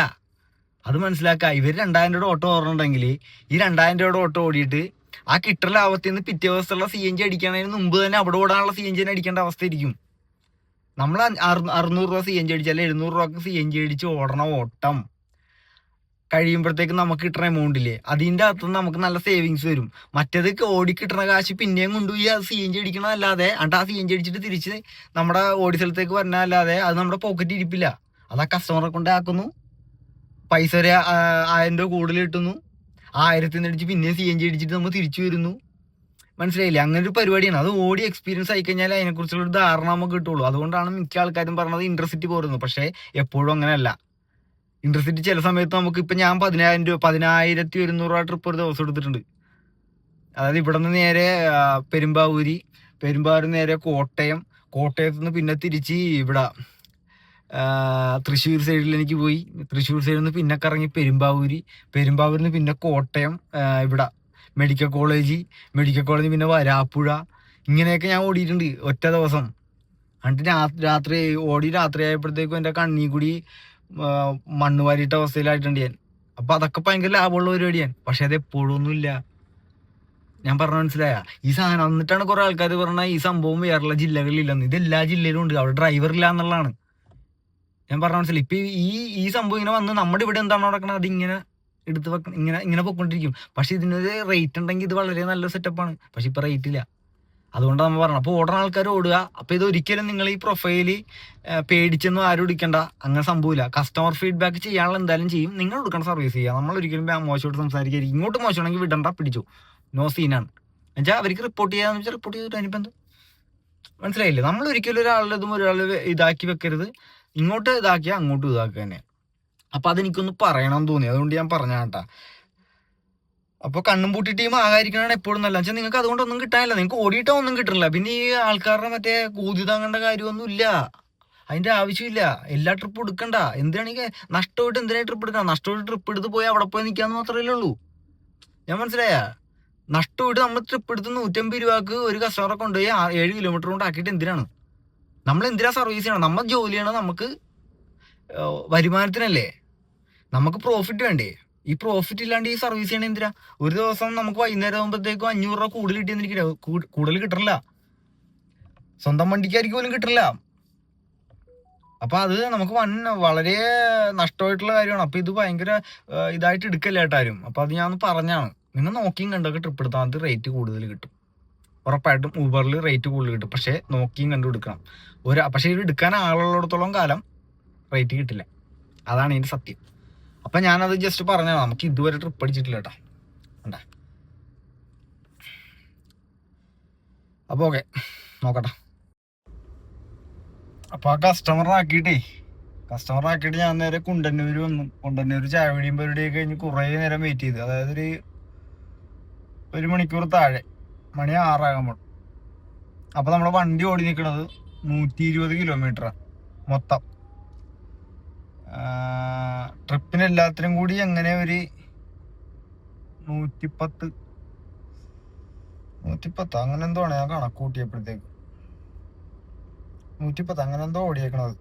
അത് മനസ്സിലാക്കുക. ഇവർ 2000 രൂപയുടെ ഓട്ടോ ഓടണമെങ്കിൽ ഈ 2000 രൂപയുടെ ഓട്ടോ ഓടിയിട്ട് ആ കിട്ടുന്ന ലാഭത്തിൽ നിന്ന് പിറ്റേ ദിവസമുള്ള CNG അടിക്കണതിന് മുമ്പ് തന്നെ അവിടെ ഓടാനുള്ള CNG അടിക്കേണ്ട അവസ്ഥ ഇരിക്കും. നമ്മൾ 600 രൂപ CNG അടിച്ചാൽ 700 രൂപക്ക് CNG അടിച്ച് ഓടണ ഓട്ടം കഴിയുമ്പോഴത്തേക്ക് നമുക്ക് കിട്ടുന്ന എമൗണ്ടില്ലേ, അതിൻ്റെ അകത്തുനിന്ന് നമുക്ക് നല്ല സേവിങ്സ് വരും. മറ്റേത് ഓടി കിട്ടുന്ന കാശ് പിന്നെയും കൊണ്ടുപോയി അത് CNG അടിക്കണമല്ലാതെ, എന്നിട്ട് ആ CNG അടിച്ചിട്ട് തിരിച്ച് നമ്മുടെ ഓടി സ്ഥലത്തേക്ക് വരണമല്ലാതെ അത് നമ്മുടെ പോക്കറ്റ് ഇരിപ്പില്ല. അത് ആ കസ്റ്റമറെ കൊണ്ട് ആക്കുന്നു, പൈസ ഒരു 1000 രൂപ കൂടുതൽ കിട്ടുന്നു, 1000 അടിച്ച് പിന്നെയും CNG അടിച്ചിട്ട് നമ്മൾ തിരിച്ചു വരുന്നു. മനസ്സിലായില്ലേ? അങ്ങനെ ഒരു പരിപാടിയാണ്. അത് ഓടി എക്സ്പീരിയൻസ് ആയി കഴിഞ്ഞാൽ അതിനെക്കുറിച്ചുള്ള ഒരു ധാരണ നമുക്ക് കിട്ടുള്ളൂ. അതുകൊണ്ടാണ് മിക്ക ആൾക്കാരും പറഞ്ഞത് ഇന്റർസിറ്റി പോരുന്നത്. പക്ഷേ എപ്പോഴും അങ്ങനെയല്ല. ഇന്റർസിറ്റി ചില സമയത്ത് നമുക്ക് ഇപ്പം ഞാൻ 11,100 രൂപ ട്രിപ്പ് ഒരു ദിവസം എടുത്തിട്ടുണ്ട്. അതായത് ഇവിടെ നിന്ന് നേരെ പെരുമ്പാവൂർ നേരെ കോട്ടയത്ത് നിന്ന് പിന്നെ തിരിച്ച് ഇവിടെ തൃശ്ശൂർ സൈഡിൽ എനിക്ക് പോയി. തൃശ്ശൂർ സൈഡിൽ നിന്ന് പിന്നെ കറങ്ങി പെരുമ്പാവൂരിൽ നിന്ന് പിന്നെ കോട്ടയം, ഇവിടെ മെഡിക്കൽ കോളേജ് പിന്നെ വരാപ്പുഴ, ഇങ്ങനെയൊക്കെ ഞാൻ ഓടിയിട്ടുണ്ട് ഒറ്റ ദിവസം. എന്നിട്ട് രാത്രി ആയപ്പോഴത്തേക്കും എൻ്റെ കണ്ണി കൂടി മണ്ണ് വാരിയിട്ട അവസ്ഥയിലായിട്ടുണ്ട് ഞാൻ. അപ്പൊ അതൊക്കെ ഭയങ്കര ലാഭമുള്ള പരിപാടിയാണ്. പക്ഷെ അത് എപ്പോഴും ഒന്നുമില്ല. ഞാൻ പറഞ്ഞ മനസ്സിലായ ഈ സാധനം. എന്നിട്ടാണ് കുറെ ആൾക്കാർ പറഞ്ഞ ഈ സംഭവം വേറെയുള്ള ജില്ലകളിലില്ലെന്ന്. ഇത് എല്ലാ ജില്ലയിലും ഉണ്ട്, അവിടെ ഡ്രൈവർ ഇല്ല എന്നുള്ളതാണ്. ഞാൻ പറഞ്ഞ മനസ്സിലായി. ഇപ്പൊ ഈ സംഭവം ഇങ്ങനെ വന്ന് നമ്മുടെ ഇവിടെ എന്താണ് നടക്കണം അതിങ്ങനെ എടുത്ത് വെക്കണം, ഇങ്ങനെ പൊയ്ക്കൊണ്ടിരിക്കും. പക്ഷെ ഇതിനൊരു റേറ്റ് ഉണ്ടെങ്കിൽ ഇത് വളരെ നല്ലൊരു സെറ്റപ്പാണ്. പക്ഷെ ഇപ്പൊ റേറ്റ് ഇല്ല. അതുകൊണ്ടാണ് നമ്മൾ പറഞ്ഞത്. അപ്പോൾ ഓടുന്ന ആൾക്കാർ ഓടുക. അപ്പോൾ ഇത് ഒരിക്കലും നിങ്ങൾ ഈ പ്രൊഫൈല് പേടിച്ചൊന്നും ആരും എടുക്കണ്ട. അങ്ങനെ സംഭവമില്ല. കസ്റ്റമർ ഫീഡ്ബാക്ക് ചെയ്യാനുള്ള എന്തായാലും ചെയ്യും. നിങ്ങൾ എടുക്കണം, സർവീസ് ചെയ്യുക. നമ്മൾ ഒരിക്കലും മോശമായിട്ട് സംസാരിക്കുക. ഇങ്ങോട്ട് മോശമാണെങ്കിൽ വിടണ്ട, പിടിച്ചു, നോ സീനാണ്. എന്നുവെച്ചാൽ അവർക്ക് റിപ്പോർട്ട് ചെയ്യാന്ന് വെച്ചാൽ റിപ്പോർട്ട് ചെയ്തിട്ട് അതിനിപ്പോൾ എന്ത്, മനസ്സിലായില്ലേ? നമ്മൾ ഒരിക്കലും ഒരാളുടേതും ഒരാൾ ഇതാക്കി വെക്കരുത്. ഇങ്ങോട്ട് ഇതാക്കിയാൽ അങ്ങോട്ടും ഇതാക്കുക തന്നെ. അപ്പം അതെനിക്കൊന്ന് പറയണം തോന്നി, അതുകൊണ്ട് ഞാൻ പറഞ്ഞ കേട്ടാ. അപ്പോൾ കണ്ണും പൂട്ടി ടീം ആകാതിരിക്കണതാണ് എപ്പോഴും നല്ല. വെച്ചാൽ നിങ്ങൾക്ക് അതുകൊണ്ടൊന്നും കിട്ടാനില്ല, നിങ്ങൾക്ക് ഓടിയിട്ടോ ഒന്നും കിട്ടണില്ല. പിന്നെ ഈ ആൾക്കാരുടെ മറ്റേ കൂതി താങ്ങേണ്ട കാര്യമൊന്നുമില്ല, അതിന്റെ ആവശ്യമില്ല. എല്ലാ ട്രിപ്പും എടുക്കണ്ട. എന്തിനാണെങ്കിൽ നഷ്ടമായിട്ട് എന്തിനായി ട്രിപ്പ് എടുക്കണം? നഷ്ടമായിട്ട് ട്രിപ്പ് എടുത്ത് പോയി അവിടെ പോയി നിൽക്കാന്ന് മാത്രമല്ലേ ഉള്ളൂ. ഞാൻ മനസ്സിലായ? നഷ്ടമായിട്ട് നമ്മൾ ട്രിപ്പ് എടുത്ത് 150 രൂപക്ക് ഒരു കസ്റ്റമറെ കൊണ്ടുപോയി 7 കിലോമീറ്റർ കൊണ്ട് ആക്കിയിട്ട് എന്തിനാണ്? നമ്മൾ എന്തിനാ സർവീസ് ചെയ്യണം? നമ്മൾ ജോലി ചെയ്യണം, നമുക്ക് വരുമാനത്തിനല്ലേ, നമുക്ക് പ്രോഫിറ്റ് വേണ്ടേ? ഈ പ്രോഫിറ്റ് ഇല്ലാണ്ട് ഈ സർവീസ് ചെയ്യണ എന്തിനാ? ഒരു ദിവസം നമുക്ക് വൈകുന്നേരം ആകുമ്പോഴത്തേക്കും 500 രൂപ കൂടുതൽ കിട്ടിയെന്നിരിക്കില്ല, കൂടുതൽ കിട്ടില്ല. സ്വന്തം വണ്ടിക്കാർക്ക് പോലും കിട്ടില്ല. അപ്പൊ അത് നമുക്ക് വളരെ നഷ്ടമായിട്ടുള്ള കാര്യമാണ്. അപ്പൊ ഇത് ഭയങ്കര ഇതായിട്ട് എടുക്കല്ല ഏട്ടാരും. അപ്പൊ അത് ഞാൻ പറഞ്ഞാണ്, നിങ്ങൾ നോക്കിയും കണ്ടൊക്കെ ട്രിപ്പ് എടുത്താൽ അത് റേറ്റ് കൂടുതൽ കിട്ടും. ഉറപ്പായിട്ടും ഊബറിൽ റേറ്റ് കൂടുതൽ കിട്ടും. പക്ഷെ നോക്കിയും കണ്ടു എടുക്കണം. പക്ഷെ ഇത് എടുക്കാൻ ആളുള്ളിടത്തോളം കാലം റേറ്റ് കിട്ടില്ല. അതാണ് ഇതിന്റെ സത്യം. അപ്പൊ ഞാനത് ജസ്റ്റ് പറഞ്ഞാണ്. നമുക്ക് ഇതുവരെ ട്രിപ്പ് അടിച്ചിട്ടില്ല കേട്ടോ. കണ്ടാ? അപ്പൊ ഓക്കെ, നോക്കട്ടെ. അപ്പൊ ആ കസ്റ്റമറാക്കിയിട്ട് ഞാൻ നേരെ കുണ്ടന്നൂർ വന്നു. കുണ്ടന്നൂർ ചായവടിയും പരിപാടിയൊക്കെ കഴിഞ്ഞ് കുറേ നേരം വെയിറ്റ് ചെയ്ത്. അതായത് ഒരു മണിക്കൂർ താഴെ, മണി 6 അപ്പൊ നമ്മളെ വണ്ടി ഓടി നിൽക്കുന്നത് 120 കിലോമീറ്ററാണ് മൊത്തം. ട്രിപ്പിന് എല്ലാത്തിനും കൂടി അങ്ങനെ ഒരു 110 അങ്ങനെ എന്തോ ആണ്. ഞാൻ കണക്ക് കൂട്ടിയപ്പോഴത്തേക്ക് 110 അങ്ങനെ എന്തോ ഓടിയേക്കണത്.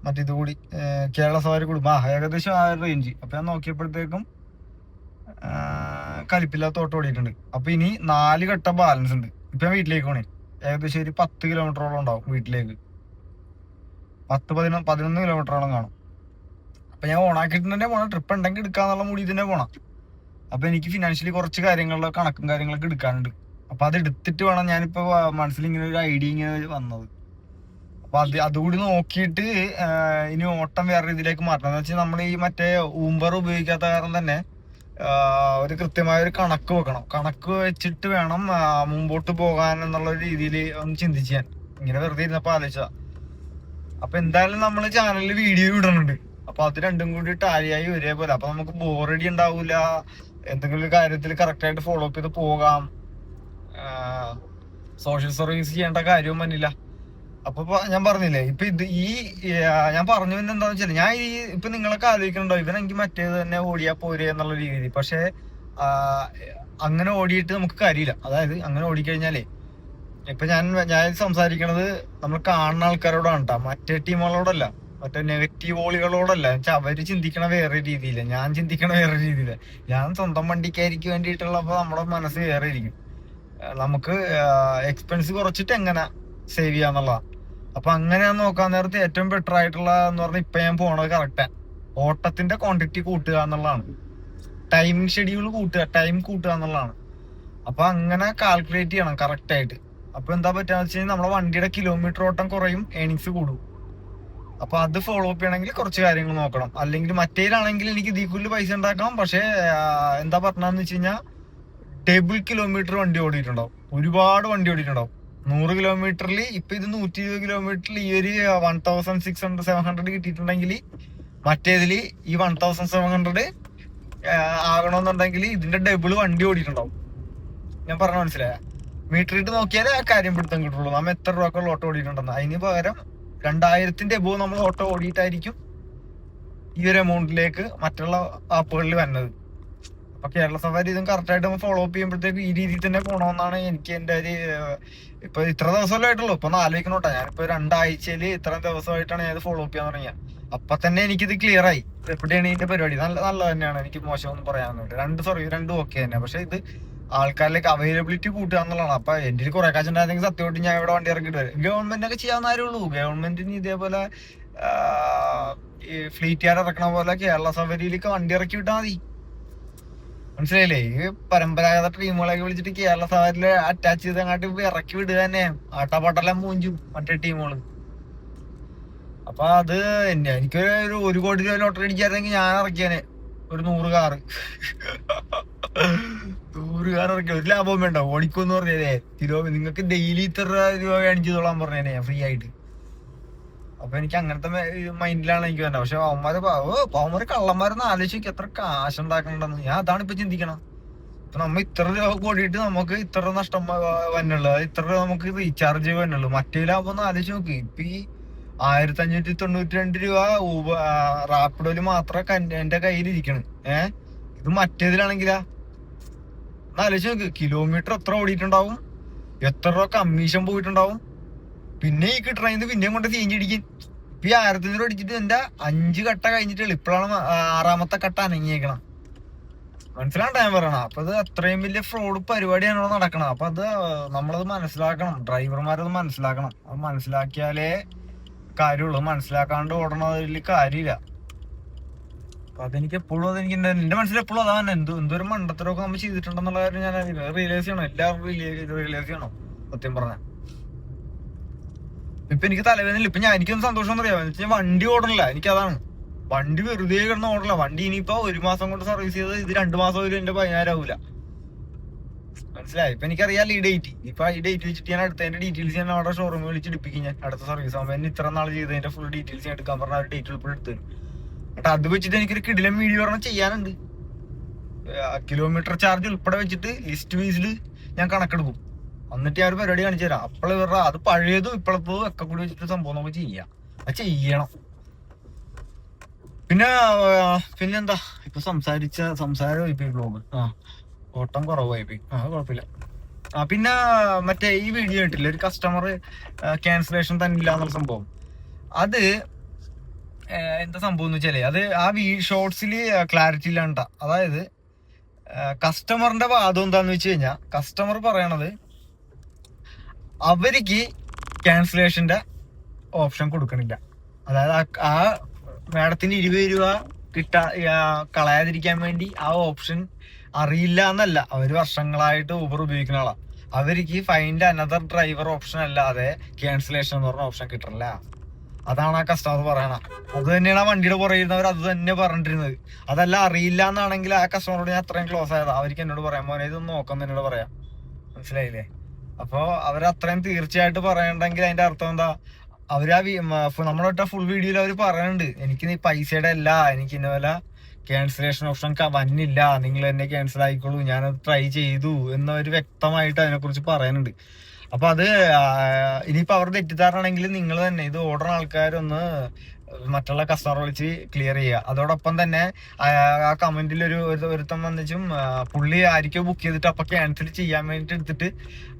മറ്റേത് കൂടി കേരള സവാരി കൂടും ഏകദേശം ആ റേഞ്ച്. അപ്പൊ ഞാൻ നോക്കിയപ്പോഴത്തേക്കും കലിപ്പില്ലാത്ത ഓട്ടം ഓടിയിട്ടുണ്ട്. അപ്പൊ ഇനി 4 ഘട്ട ബാലൻസ് ഉണ്ട്. ഇപ്പൊ ഞാൻ വീട്ടിലേക്ക് പോണേ, ഏകദേശം ഒരു 10 കിലോമീറ്ററോളം ഉണ്ടാവും വീട്ടിലേക്ക്. 10-11 കിലോമീറ്ററോളം കാണും. അപ്പൊ ഞാൻ ഓണാക്കിയിട്ട് തന്നെ പോണം. ട്രിപ്പ് ഉണ്ടെങ്കിൽ എടുക്കാന്നുള്ള മൂടി തന്നെ പോണം. അപ്പൊ എനിക്ക് ഫിനാൻഷ്യലി കുറച്ച് കണക്കും കാര്യങ്ങളൊക്കെ എടുക്കാനുണ്ട്. അപ്പൊ അത് എടുത്തിട്ട് വേണം. ഞാനിപ്പോ മനസ്സിൽ ഇങ്ങനെ ഒരു ഐഡിയ ഇങ്ങനെ വന്നത്. അപ്പൊ അതുകൂടി നോക്കിയിട്ട് ഇനി ഓട്ടം വേറെ രീതിയിലേക്ക് മാറ്റണം. എന്ന് വെച്ചാൽ നമ്മൾ ഈ മറ്റേ ഊബർ ഉപയോഗിക്കാത്ത കാരണം തന്നെ ഒരു കൃത്യമായ ഒരു കണക്ക് വെക്കണം. കണക്ക് വെച്ചിട്ട് വേണം മുമ്പോട്ട് പോകാൻ എന്നുള്ള രീതിയിൽ ഒന്ന് ചിന്തിച്ചാൻ. ഇങ്ങനെ വെറുതെ ഇരുന്നപ്പോ ആലോചിച്ചാ. അപ്പൊ എന്തായാലും നമ്മൾ ചാനലിൽ വീഡിയോ ഇടുന്നുണ്ട്. അപ്പൊ അത് രണ്ടും കൂടി ടാലിയായി ഒരേപോലെ. അപ്പൊ നമുക്ക് ബോറടി ഉണ്ടാവൂല. എന്തെങ്കിലും കാര്യത്തിൽ കറക്റ്റ് ആയിട്ട് ഫോളോ അപ്പ് ചെയ്ത് പോകാം. സോഷ്യൽ സർവീസ് ചെയ്യേണ്ട കാര്യവും വന്നില്ല. അപ്പൊ ഞാൻ പറഞ്ഞില്ലേ, ഇപ്പൊ ഞാൻ പറഞ്ഞു എന്താന്ന് വെച്ചാൽ, ഞാൻ ഇപ്പൊ നിങ്ങളൊക്കെ ആലോചിക്കണുണ്ടോ ഇവനെങ്കിൽ മറ്റേത് തന്നെ ഓടിയാ പോരെ എന്നുള്ള രീതിയിൽ. പക്ഷെ അങ്ങനെ ഓടിയിട്ട് നമുക്ക് കാര്യമില്ല. അതായത് അങ്ങനെ ഓടിക്കഴിഞ്ഞാലേ, ഇപ്പൊ ഞാൻ സംസാരിക്കണത് നമ്മൾ കാണുന്ന ആൾക്കാരോടാണ് കേട്ടോ, മറ്റേ ടീമുകളോടല്ല, മറ്റേ നെഗറ്റീവ് വോളികളോടല്ല. വെച്ചാൽ അവര് ചിന്തിക്കണ വേറെ രീതിയില്ല, ഞാൻ ചിന്തിക്കണ വേറെ രീതിയില്ല. ഞാൻ സ്വന്തം വണ്ടിക്കായിരിക്കും വേണ്ടിയിട്ടുള്ളപ്പോ നമ്മുടെ മനസ്സ് വേറെ ഇരിക്കും. നമുക്ക് എക്സ്പെൻസ് കുറച്ചിട്ട് എങ്ങനെ സേവ് ചെയ്യാന്നുള്ളതാണ്. അപ്പൊ അങ്ങനെ നോക്കാൻ നേരത്തെ ഏറ്റവും ബെറ്റർ ആയിട്ടുള്ള എന്ന് പറഞ്ഞാൽ ഇപ്പൊ ഞാൻ പോണത് കറക്റ്റാണ്. ഓട്ടത്തിന്റെ ക്വാണ്ടിറ്റി കൂട്ടുക എന്നുള്ളതാണ്. ടൈമിംഗ് ഷെഡ്യൂൾ ടൈം കൂട്ടുക എന്നുള്ളതാണ്. അപ്പൊ അങ്ങനെ കാൽക്കുലേറ്റ് ചെയ്യണം കറക്റ്റ് ആയിട്ട്. അപ്പൊ എന്താ പറ്റാന്ന് വെച്ച് കഴിഞ്ഞാൽ നമ്മളെ വണ്ടിയുടെ കിലോമീറ്റർ ഓട്ടം കുറയും, ഏണിങ്സ് കൂടും. അപ്പൊ അത് ഫോളോ അപ്പ് ചെയ്യണമെങ്കിൽ കുറച്ച് കാര്യങ്ങൾ നോക്കണം. അല്ലെങ്കിൽ മറ്റേലാണെങ്കിൽ എനിക്ക് ഇതിൽ കൂടുതൽ പൈസ ഉണ്ടാക്കാം. പക്ഷെ എന്താ പറഞ്ഞാന്ന് വെച്ച് കഴിഞ്ഞാൽ ഡബിൾ കിലോമീറ്റർ വണ്ടി ഓടിയിട്ടുണ്ടാവും, ഒരുപാട് വണ്ടി ഓടിയിട്ടുണ്ടാവും. 100 കിലോമീറ്ററിൽ ഇപ്പൊ ഇത് 120 കിലോമീറ്ററിൽ ഈ ഒരു 1600-700 കിട്ടിയിട്ടുണ്ടെങ്കിൽ മറ്റേതില് ഈ 1700 ആകണമെന്നുണ്ടെങ്കിൽ ഇതിന്റെ ഡബിൾ വണ്ടി ഓടിയിട്ടുണ്ടാവും. ഞാൻ പറഞ്ഞ മനസ്സിലായ? മീറ്റർ ഇട്ട് നോക്കിയാലേ ആ കാര്യം പിടുത്തം കിട്ടുള്ളൂ. നമ്മ എത്ര രൂപക്കുള്ള ഓട്ടോ ഓടിയിട്ടുണ്ടെന്ന്. അതിന് പകരം 2000-ന്റെ എബോവ് നമ്മൾ ഓട്ടോ ഓടിയിട്ടായിരിക്കും ഈ ഒരു എമൗണ്ടിലേക്ക് മറ്റുള്ള ആപ്പുകളിൽ വരുന്നത്. അപ്പൊ കേരള സവാരി ഇതും കറക്റ്റായിട്ട് നമ്മൾ ഫോളോ അപ്പ് ചെയ്യുമ്പോഴത്തേക്ക് ഈ രീതിയിൽ തന്നെ പോകണമെന്നാണ് എനിക്ക് എന്റെ ഒരു ഇപ്പൊ ഇത്ര ദിവസമല്ലേ ആയിട്ടുള്ളൂ. ഇപ്പൊ ആലോചിക്കണോട്ടാ, ഞാനിപ്പോ 2 ആഴ്ചയില് ഇത്ര ദിവസമായിട്ടാണ് ഞാൻ ഫോളോ അപ്പ് ചെയ്യാൻ തുടങ്ങിയത്. അപ്പൊ തന്നെ എനിക്കിത് ക്ലിയർ ആയി എവിടെയാണ് ഇതിന്റെ പരിപാടി. നല്ല തന്നെയാണ്, എനിക്ക് മോശമൊന്നും പറയാനൊന്നുമില്ല. 2 ഓക്കെ തന്നെ. പക്ഷെ ഇത് ആൾക്കാരിലേക്ക് അവൈലബിലിറ്റി കൂട്ടുക എന്നുള്ളതാണ്. അപ്പൊ എന്റെ കുറെ കാശ് ഉണ്ടായിരുന്നെങ്കിൽ സത്യമായിട്ട് ഞാൻ ഇവിടെ വണ്ടി ഇറക്കിയിട്ട് വരും. ഗവൺമെന്റ് ഒക്കെ ചെയ്യാവുന്ന കാര്യമുള്ളൂ. ഗവൺമെന്റിന് ഇതേപോലെ ഈ ഫ്ലീറ്റുകാർ ഇറക്കണ പോലെ കേരള സഫാരിയിലേക്ക് വണ്ടി ഇറക്കി വിട്ടാൽ മതി. മനസ്സിലായില്ലേ? ഈ പരമ്പരാഗത ടീമുകളൊക്കെ വിളിച്ചിട്ട് കേരള സഫാരിയില് അറ്റാച്ച് ചെയ്ത് അങ്ങോട്ട് ഇറക്കി വിടുക തന്നെ. ആട്ടാപ്പാട്ടെല്ലാം മൂഞ്ചും മറ്റേ ടീമുകള്. അപ്പൊ അത് എനിക്ക് ഒരു 1 കോടി രൂപ ലോട്ടറി അടിക്കായിരുന്നെങ്കിൽ ഞാൻ ഇറക്കിയാനെ ഒരു 100 കാറ്. 100 കാർ ഇറക്കിയ ഒരു ലാഭം വേണ്ട. ഓടിക്കുമെന്ന് പറഞ്ഞേ നിങ്ങൾക്ക് ഡെയിലി ഇത്ര രൂപ ഏൺ ചെയ്തോളാൻ പറഞ്ഞേ ഫ്രീ ആയിട്ട്. അപ്പൊ എനിക്ക് അങ്ങനത്തെ മൈൻഡിലാണ് എനിക്ക് വേണ്ടത്. പക്ഷെ അവന്മാര് കള്ളന്മാരെന്ന് ആലോചിക്കും എത്ര കാശ് ഉണ്ടാക്കണ്ടെന്ന്. ഞാൻ അതാണ് ഇപ്പൊ ചിന്തിക്കണം. ഇപ്പൊ നമ്മ ഇത്ര രൂപ കൂടിയിട്ട് നമുക്ക് ഇത്ര നഷ്ടം വന്നുള്ളൂ, ഇത്ര രൂപ നമുക്ക് റീചാർജ് വന്നുള്ളൂ. മറ്റേലാകുമ്പോ ആലോചിച്ച് നോക്ക്. ഇപ്പൊ ഈ 1592 രൂപ റാപ്പിഡോയില് മാത്രം എന്റെ കയ്യിൽ ഇരിക്കണം. ഇത് മറ്റേതിലാണെങ്കിലാ ആലോചിച്ച് നോക്ക്. കിലോമീറ്റർ എത്ര ഓടിയിട്ടുണ്ടാവും, എത്ര രൂപ കമ്മീഷൻ പോയിട്ടുണ്ടാവും. പിന്നെ ഈ കിട്ടണത് പിന്നെയും കൊണ്ട് സീഞ്ചി അടിക്കും. ഇപ്പൊ ഈ 1500 അടിച്ചിട്ട് എന്റെ 5 കട്ട കഴിഞ്ഞിട്ടുള്ളൂ. ഇപ്പോഴാണ് 6ാമത്തെ കട്ട അനങ്ങിയേക്കണം. മനസ്സിലാണ്ട ഞാൻ പറയണ. അപ്പൊ അത് അത്രയും വലിയ ഫ്രോഡ് പരിപാടിയാണോ നടക്കണം. അപ്പൊ അത് നമ്മളത് മനസ്സിലാക്കണം. ഡ്രൈവർമാരത് മനസ്സിലാക്കണം. അത് മനസ്സിലാക്കിയാലേ കാര്യമുള്ളൂ. മനസ്സിലാക്കാണ്ട് ഓടണതിൽ കാര്യമില്ല. അപ്പൊ അതെനിക്ക് എപ്പോഴും എന്റെ മനസ്സിൽ എപ്പോഴും അതാണ് എന്തോരം മണ്ടത്തരമൊക്കെ നമ്മൾ ചെയ്തിട്ടുണ്ടെന്നുള്ള കാര്യം ഞാൻ റിയലൈസ് ചെയ്യണം. എല്ലാവരും റിയലൈസ് ചെയ്യണം സത്യം പറഞ്ഞ. ഇപ്പൊ എനിക്ക് തലവേദന. ഇപ്പൊ എനിക്കൊന്നും സന്തോഷം അറിയാം. വണ്ടി ഓടണില്ല. എനിക്കതാണ്. വണ്ടി വെറുതെ കിടന്ന് ഓടണില്ല. വണ്ടി ഇനിയിപ്പോ 1 മാസം കൊണ്ട് സർവീസ് ചെയ്ത് ഇത് 2 മാസം വരും എന്റെ 10,000 ആവൂല. മനസ്സിലായി? ഇപ്പൊ എനിക്കറിയാം ഈ ഡേറ്റ്. ഇപ്പൊ ഈ ഡേറ്റ് വെച്ചിട്ട് ഞാൻ അടുത്തതിന്റെ ഡീറ്റെയിൽസ് ഞാൻ അവിടെ ഷോറൂമിൽ വിളിച്ച് എടുപ്പിക്കും. ഞാൻ അടുത്ത സർവീസ് ആകുമ്പോൾ എന്നെ ഇത്ര നാൾ ചെയ്തതിന്റെ ഫുൾ ഡീറ്റെയിൽസ് ഞാൻ എടുക്കാൻ പറഞ്ഞ ഡേറ്റ് ഉൾപ്പെടെ എടുത്തു. എന്നിട്ട് അത് വെച്ചിട്ട് എനിക്കൊരു കിടിലം വീഡിയോ പറഞ്ഞാൽ ചെയ്യാനുണ്ട്. കിലോമീറ്റർ ചാർജ് ഉൾപ്പെടെ വെച്ചിട്ട് ലിസ്റ്റ് ബേസിൽ ഞാൻ കണക്കെടുക്കും. എന്നിട്ട് ഞാൻ ഒരു പരിപാടി കാണിച്ചു തരാം. അപ്പോഴും ഇവരുടെ അത് പഴയതും ഇപ്പോഴത്തതും ഒക്കെ കൂടി വെച്ചിട്ട് സംഭവം നമുക്ക് ചെയ്യാം. അത് ചെയ്യണം. പിന്നെന്താ ഇപ്പൊ സംസാരം ഇപ്പൊ ബ്ലോഗ് ഓട്ടം കുറവായി പോയി. കുഴപ്പമില്ല. പിന്നെ മറ്റേ ഈ വീഡിയോ ഇട്ടില്ല, ഒരു കസ്റ്റമർ ക്യാൻസലേഷൻ തന്നെ ഇല്ല എന്നുള്ള സംഭവം. അത് എന്താ സംഭവം എന്ന് വെച്ചാല് അത് ആ ഷോർട്സില് ക്ലാരിറ്റി ഇല്ലാണ്ട. അതായത് കസ്റ്റമറിന്റെ വാദം എന്താന്ന് വെച്ച് കഴിഞ്ഞാൽ കസ്റ്റമർ പറയണത് അവർക്ക് ക്യാൻസലേഷന്റെ ഓപ്ഷൻ കൊടുക്കണില്ല. അതായത് ആ മാഡത്തിന് 20 രൂപ കളയാതിരിക്കാൻ വേണ്ടി ആ ഓപ്ഷൻ അറിയില്ല എന്നല്ല. അവര് വർഷങ്ങളായിട്ട് ഊബർ ഉപയോഗിക്കുന്ന ആളാ. അവർക്ക് ഫൈൻഡ് അനദർ ഡ്രൈവർ ഓപ്ഷൻ അല്ലാതെ ക്യാൻസലേഷൻ എന്ന് പറഞ്ഞ ഓപ്ഷൻ കിട്ടണില്ല. അതാണ് ആ കസ്റ്റമർ പറയണ. അത് തന്നെയാണ് ആ വണ്ടിയുടെ പുറകിരുന്നവർ അത് തന്നെ പറഞ്ഞിരുന്നത്. അതല്ല അറിയില്ല എന്നാണെങ്കിൽ ആ കസ്റ്റമറോട് ഞാൻ അത്രയും ക്ലോസ് ആയതാ. അവർക്ക് എന്നോട് പറയാം മോനെ ഇതൊന്ന് നോക്കാം എന്നോട് പറയാം. മനസ്സിലായില്ലേ? അപ്പൊ അവരത്രയും തീർച്ചയായിട്ട് പറയണ്ടെങ്കിൽ അതിന്റെ അർത്ഥം എന്താ? അവരാ നമ്മളൊറ്റ ഫുൾ വീഡിയോയിൽ അവർ പറയുന്നുണ്ട് എനിക്ക് ഈ പൈസയുടെ അല്ല, എനിക്ക് ഇന്നപോലെ ക്യാൻസലേഷൻ ഓപ്ഷൻ വന്നില്ല, നിങ്ങൾ എന്നെ ക്യാൻസൽ ആയിക്കോളൂ, ഞാനത് ട്രൈ ചെയ്തു എന്നവർ വ്യക്തമായിട്ട് അതിനെക്കുറിച്ച് പറയുന്നുണ്ട്. അപ്പൊ അത് ഇനിയിപ്പോ അവർ തെറ്റിദ്ധാരണയാണെങ്കിൽ നിങ്ങൾ തന്നെ ഇത് ഓർഡർ ആൾക്കാരൊന്ന് മറ്റുള്ള കസ്റ്റമർ വിളിച്ച് ക്ലിയർ ചെയ്യുക. അതോടൊപ്പം തന്നെ ആ കമന്റിൽ ഒരുത്തം വന്നിച്ചും പുള്ളി ആയിരിക്കും ബുക്ക് ചെയ്തിട്ട് അപ്പൊ ക്യാൻസൽ ചെയ്യാൻ വേണ്ടിട്ട് എടുത്തിട്ട്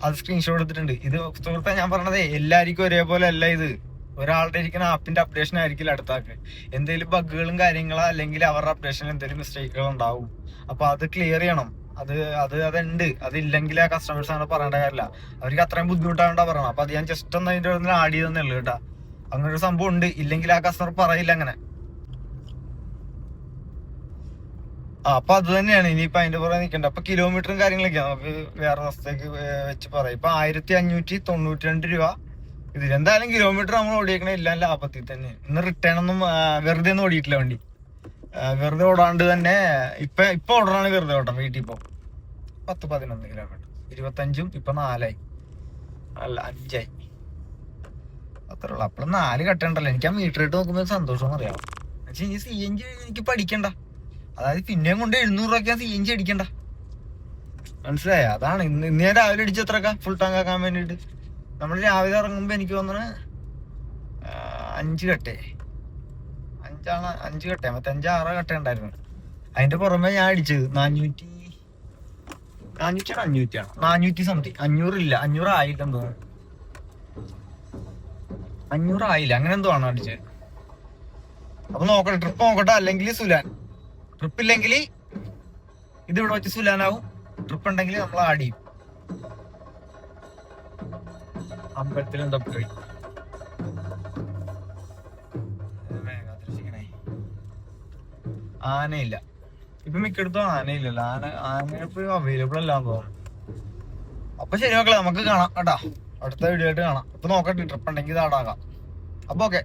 അത് സ്ക്രീൻഷോട്ട് എടുത്തിട്ടുണ്ട്. ഇത് സുഹൃത്തെ ഞാൻ പറഞ്ഞതേ എല്ലാവർക്കും ഒരേപോലെ അല്ല. ഇത് ഒരാളുടെ ഇരിക്കുന്ന ആപ്പിന്റെ അപ്ഡേഷൻ ആയിരിക്കില്ല അടുത്താക്ക്. എന്തെങ്കിലും ബഗ്ഗുകളും കാര്യങ്ങളോ അല്ലെങ്കിൽ അവരുടെ അപ്ഡേഷനിൽ എന്തെങ്കിലും മിസ്റ്റേക്കുകൾ ഉണ്ടാവും. അപ്പൊ അത് ക്ലിയർ ചെയ്യണം. അതുണ്ട്. അതില്ലെങ്കിൽ ആ കസ്റ്റമേഴ്സ് ആണ് പറയേണ്ട കാര്യമില്ല. അവർക്ക് അത്രയും ബുദ്ധിമുട്ടാണ്ടാ പറയണം. അപ്പൊ അത് ഞാൻ ജസ്റ്റ് ഒന്ന് അതിന്റെ ആഡ് ചെയ്തേ ഉള്ളൂ കേട്ടാ. അങ്ങനെ ഒരു സംഭവം ഉണ്ട്. ഇല്ലെങ്കിൽ ആ കസ്റ്റമർ പറയില്ല അങ്ങനെ. അപ്പൊ അത് തന്നെയാണ്. ഇനിയിപ്പൊ അതിന്റെ പുറകെ നിൽക്കണ്ട. അപ്പൊ കിലോമീറ്ററും കാര്യങ്ങളൊക്കെ നമുക്ക് വേറെ ദിവസത്തേക്ക് വെച്ച് പറയാം. ഇപ്പൊ 1592 രൂപ ഇതിലെന്തായാലും കിലോമീറ്റർ നമ്മൾ ഓടിയേക്കണ എല്ലാം ലാഭത്തിൽ തന്നെ. ഇന്ന് റിട്ടേൺ ഒന്നും വെറുതെ ഒന്നും ഓടിയിട്ടില്ല വണ്ടി. വെറുതെ ഓടാണ്ട് തന്നെ ഇപ്പൊ ഓടണാണ് വെറുതെ ഓട്ടം. വീട്ടിൽ ഇപ്പൊ 10-11 കിലോമീറ്റർ 25 ഇപ്പൊ 4 അല്ല 5 അത്രേ ഉള്ളു. അപ്പോഴും 4 കട്ടുണ്ടല്ലോ. എനിക്ക് ആ മീറ്റർ ഇട്ട് നോക്കുമ്പോൾ സന്തോഷം അറിയാം. പക്ഷെ ഈ CNG എനിക്ക് പഠിക്കണ്ട. അതായത് പിന്നെയും കൊണ്ട് 700 രൂപയ്ക്ക് CNG അടിക്കണ്ട. മനസ്സിലായ? അതാണ് ഇന്ന് ഞാൻ രാവിലെ അടിച്ചത്രക്ക ഫുൾ ടാങ്ക് ആക്കാൻ വേണ്ടിട്ട്. നമ്മൾ രാവിലെ ഇറങ്ങുമ്പോ എനിക്ക് തോന്നുന്നു 5 കട്ടേ 5 കട്ടേ 5-6 കട്ട ഉണ്ടായിരുന്നു. അതിന്റെ പുറമെ ഞാൻ അടിച്ചത് 400 400 സംതിങ്. 500 ഇല്ല, 500 ആയില്ലെന്ന് തോന്നുന്നു. 500 ആയില്ല, അങ്ങനെ എന്തോ ആണ് അടിച്ചത്. അപ്പൊ നോക്കട്ടെ, ട്രിപ്പ് നോക്കട്ടെ. അല്ലെങ്കിൽ സുലാൻ. ട്രിപ്പ് ഇല്ലെങ്കിൽ ഇത് ഇവിടെ വെച്ച് സുലാനാവും. ട്രിപ്പ് ഉണ്ടെങ്കിൽ നമ്മൾ ആടിയും. അമ്പലത്തിലുണ്ട് പോയി ആനയില്ല ഇപ്പൊ മിക്കടുത്തും ആനയില്ലല്ലോ. ആന ഇപ്പൊ അവൈലബിൾ അല്ലാന്ന് തോന്നുന്നു. അപ്പൊ ശരി മക്കളെ, നമുക്ക് കാണാം കേട്ടാ, അടുത്ത വീഡിയോ ആയിട്ട് കാണാം. ഇപ്പൊ നോക്കട്ടെ, ട്രിപ്പ് ഉണ്ടെങ്കിൽ ഇത് ആടാകാം. അപ്പൊ ഓക്കെ.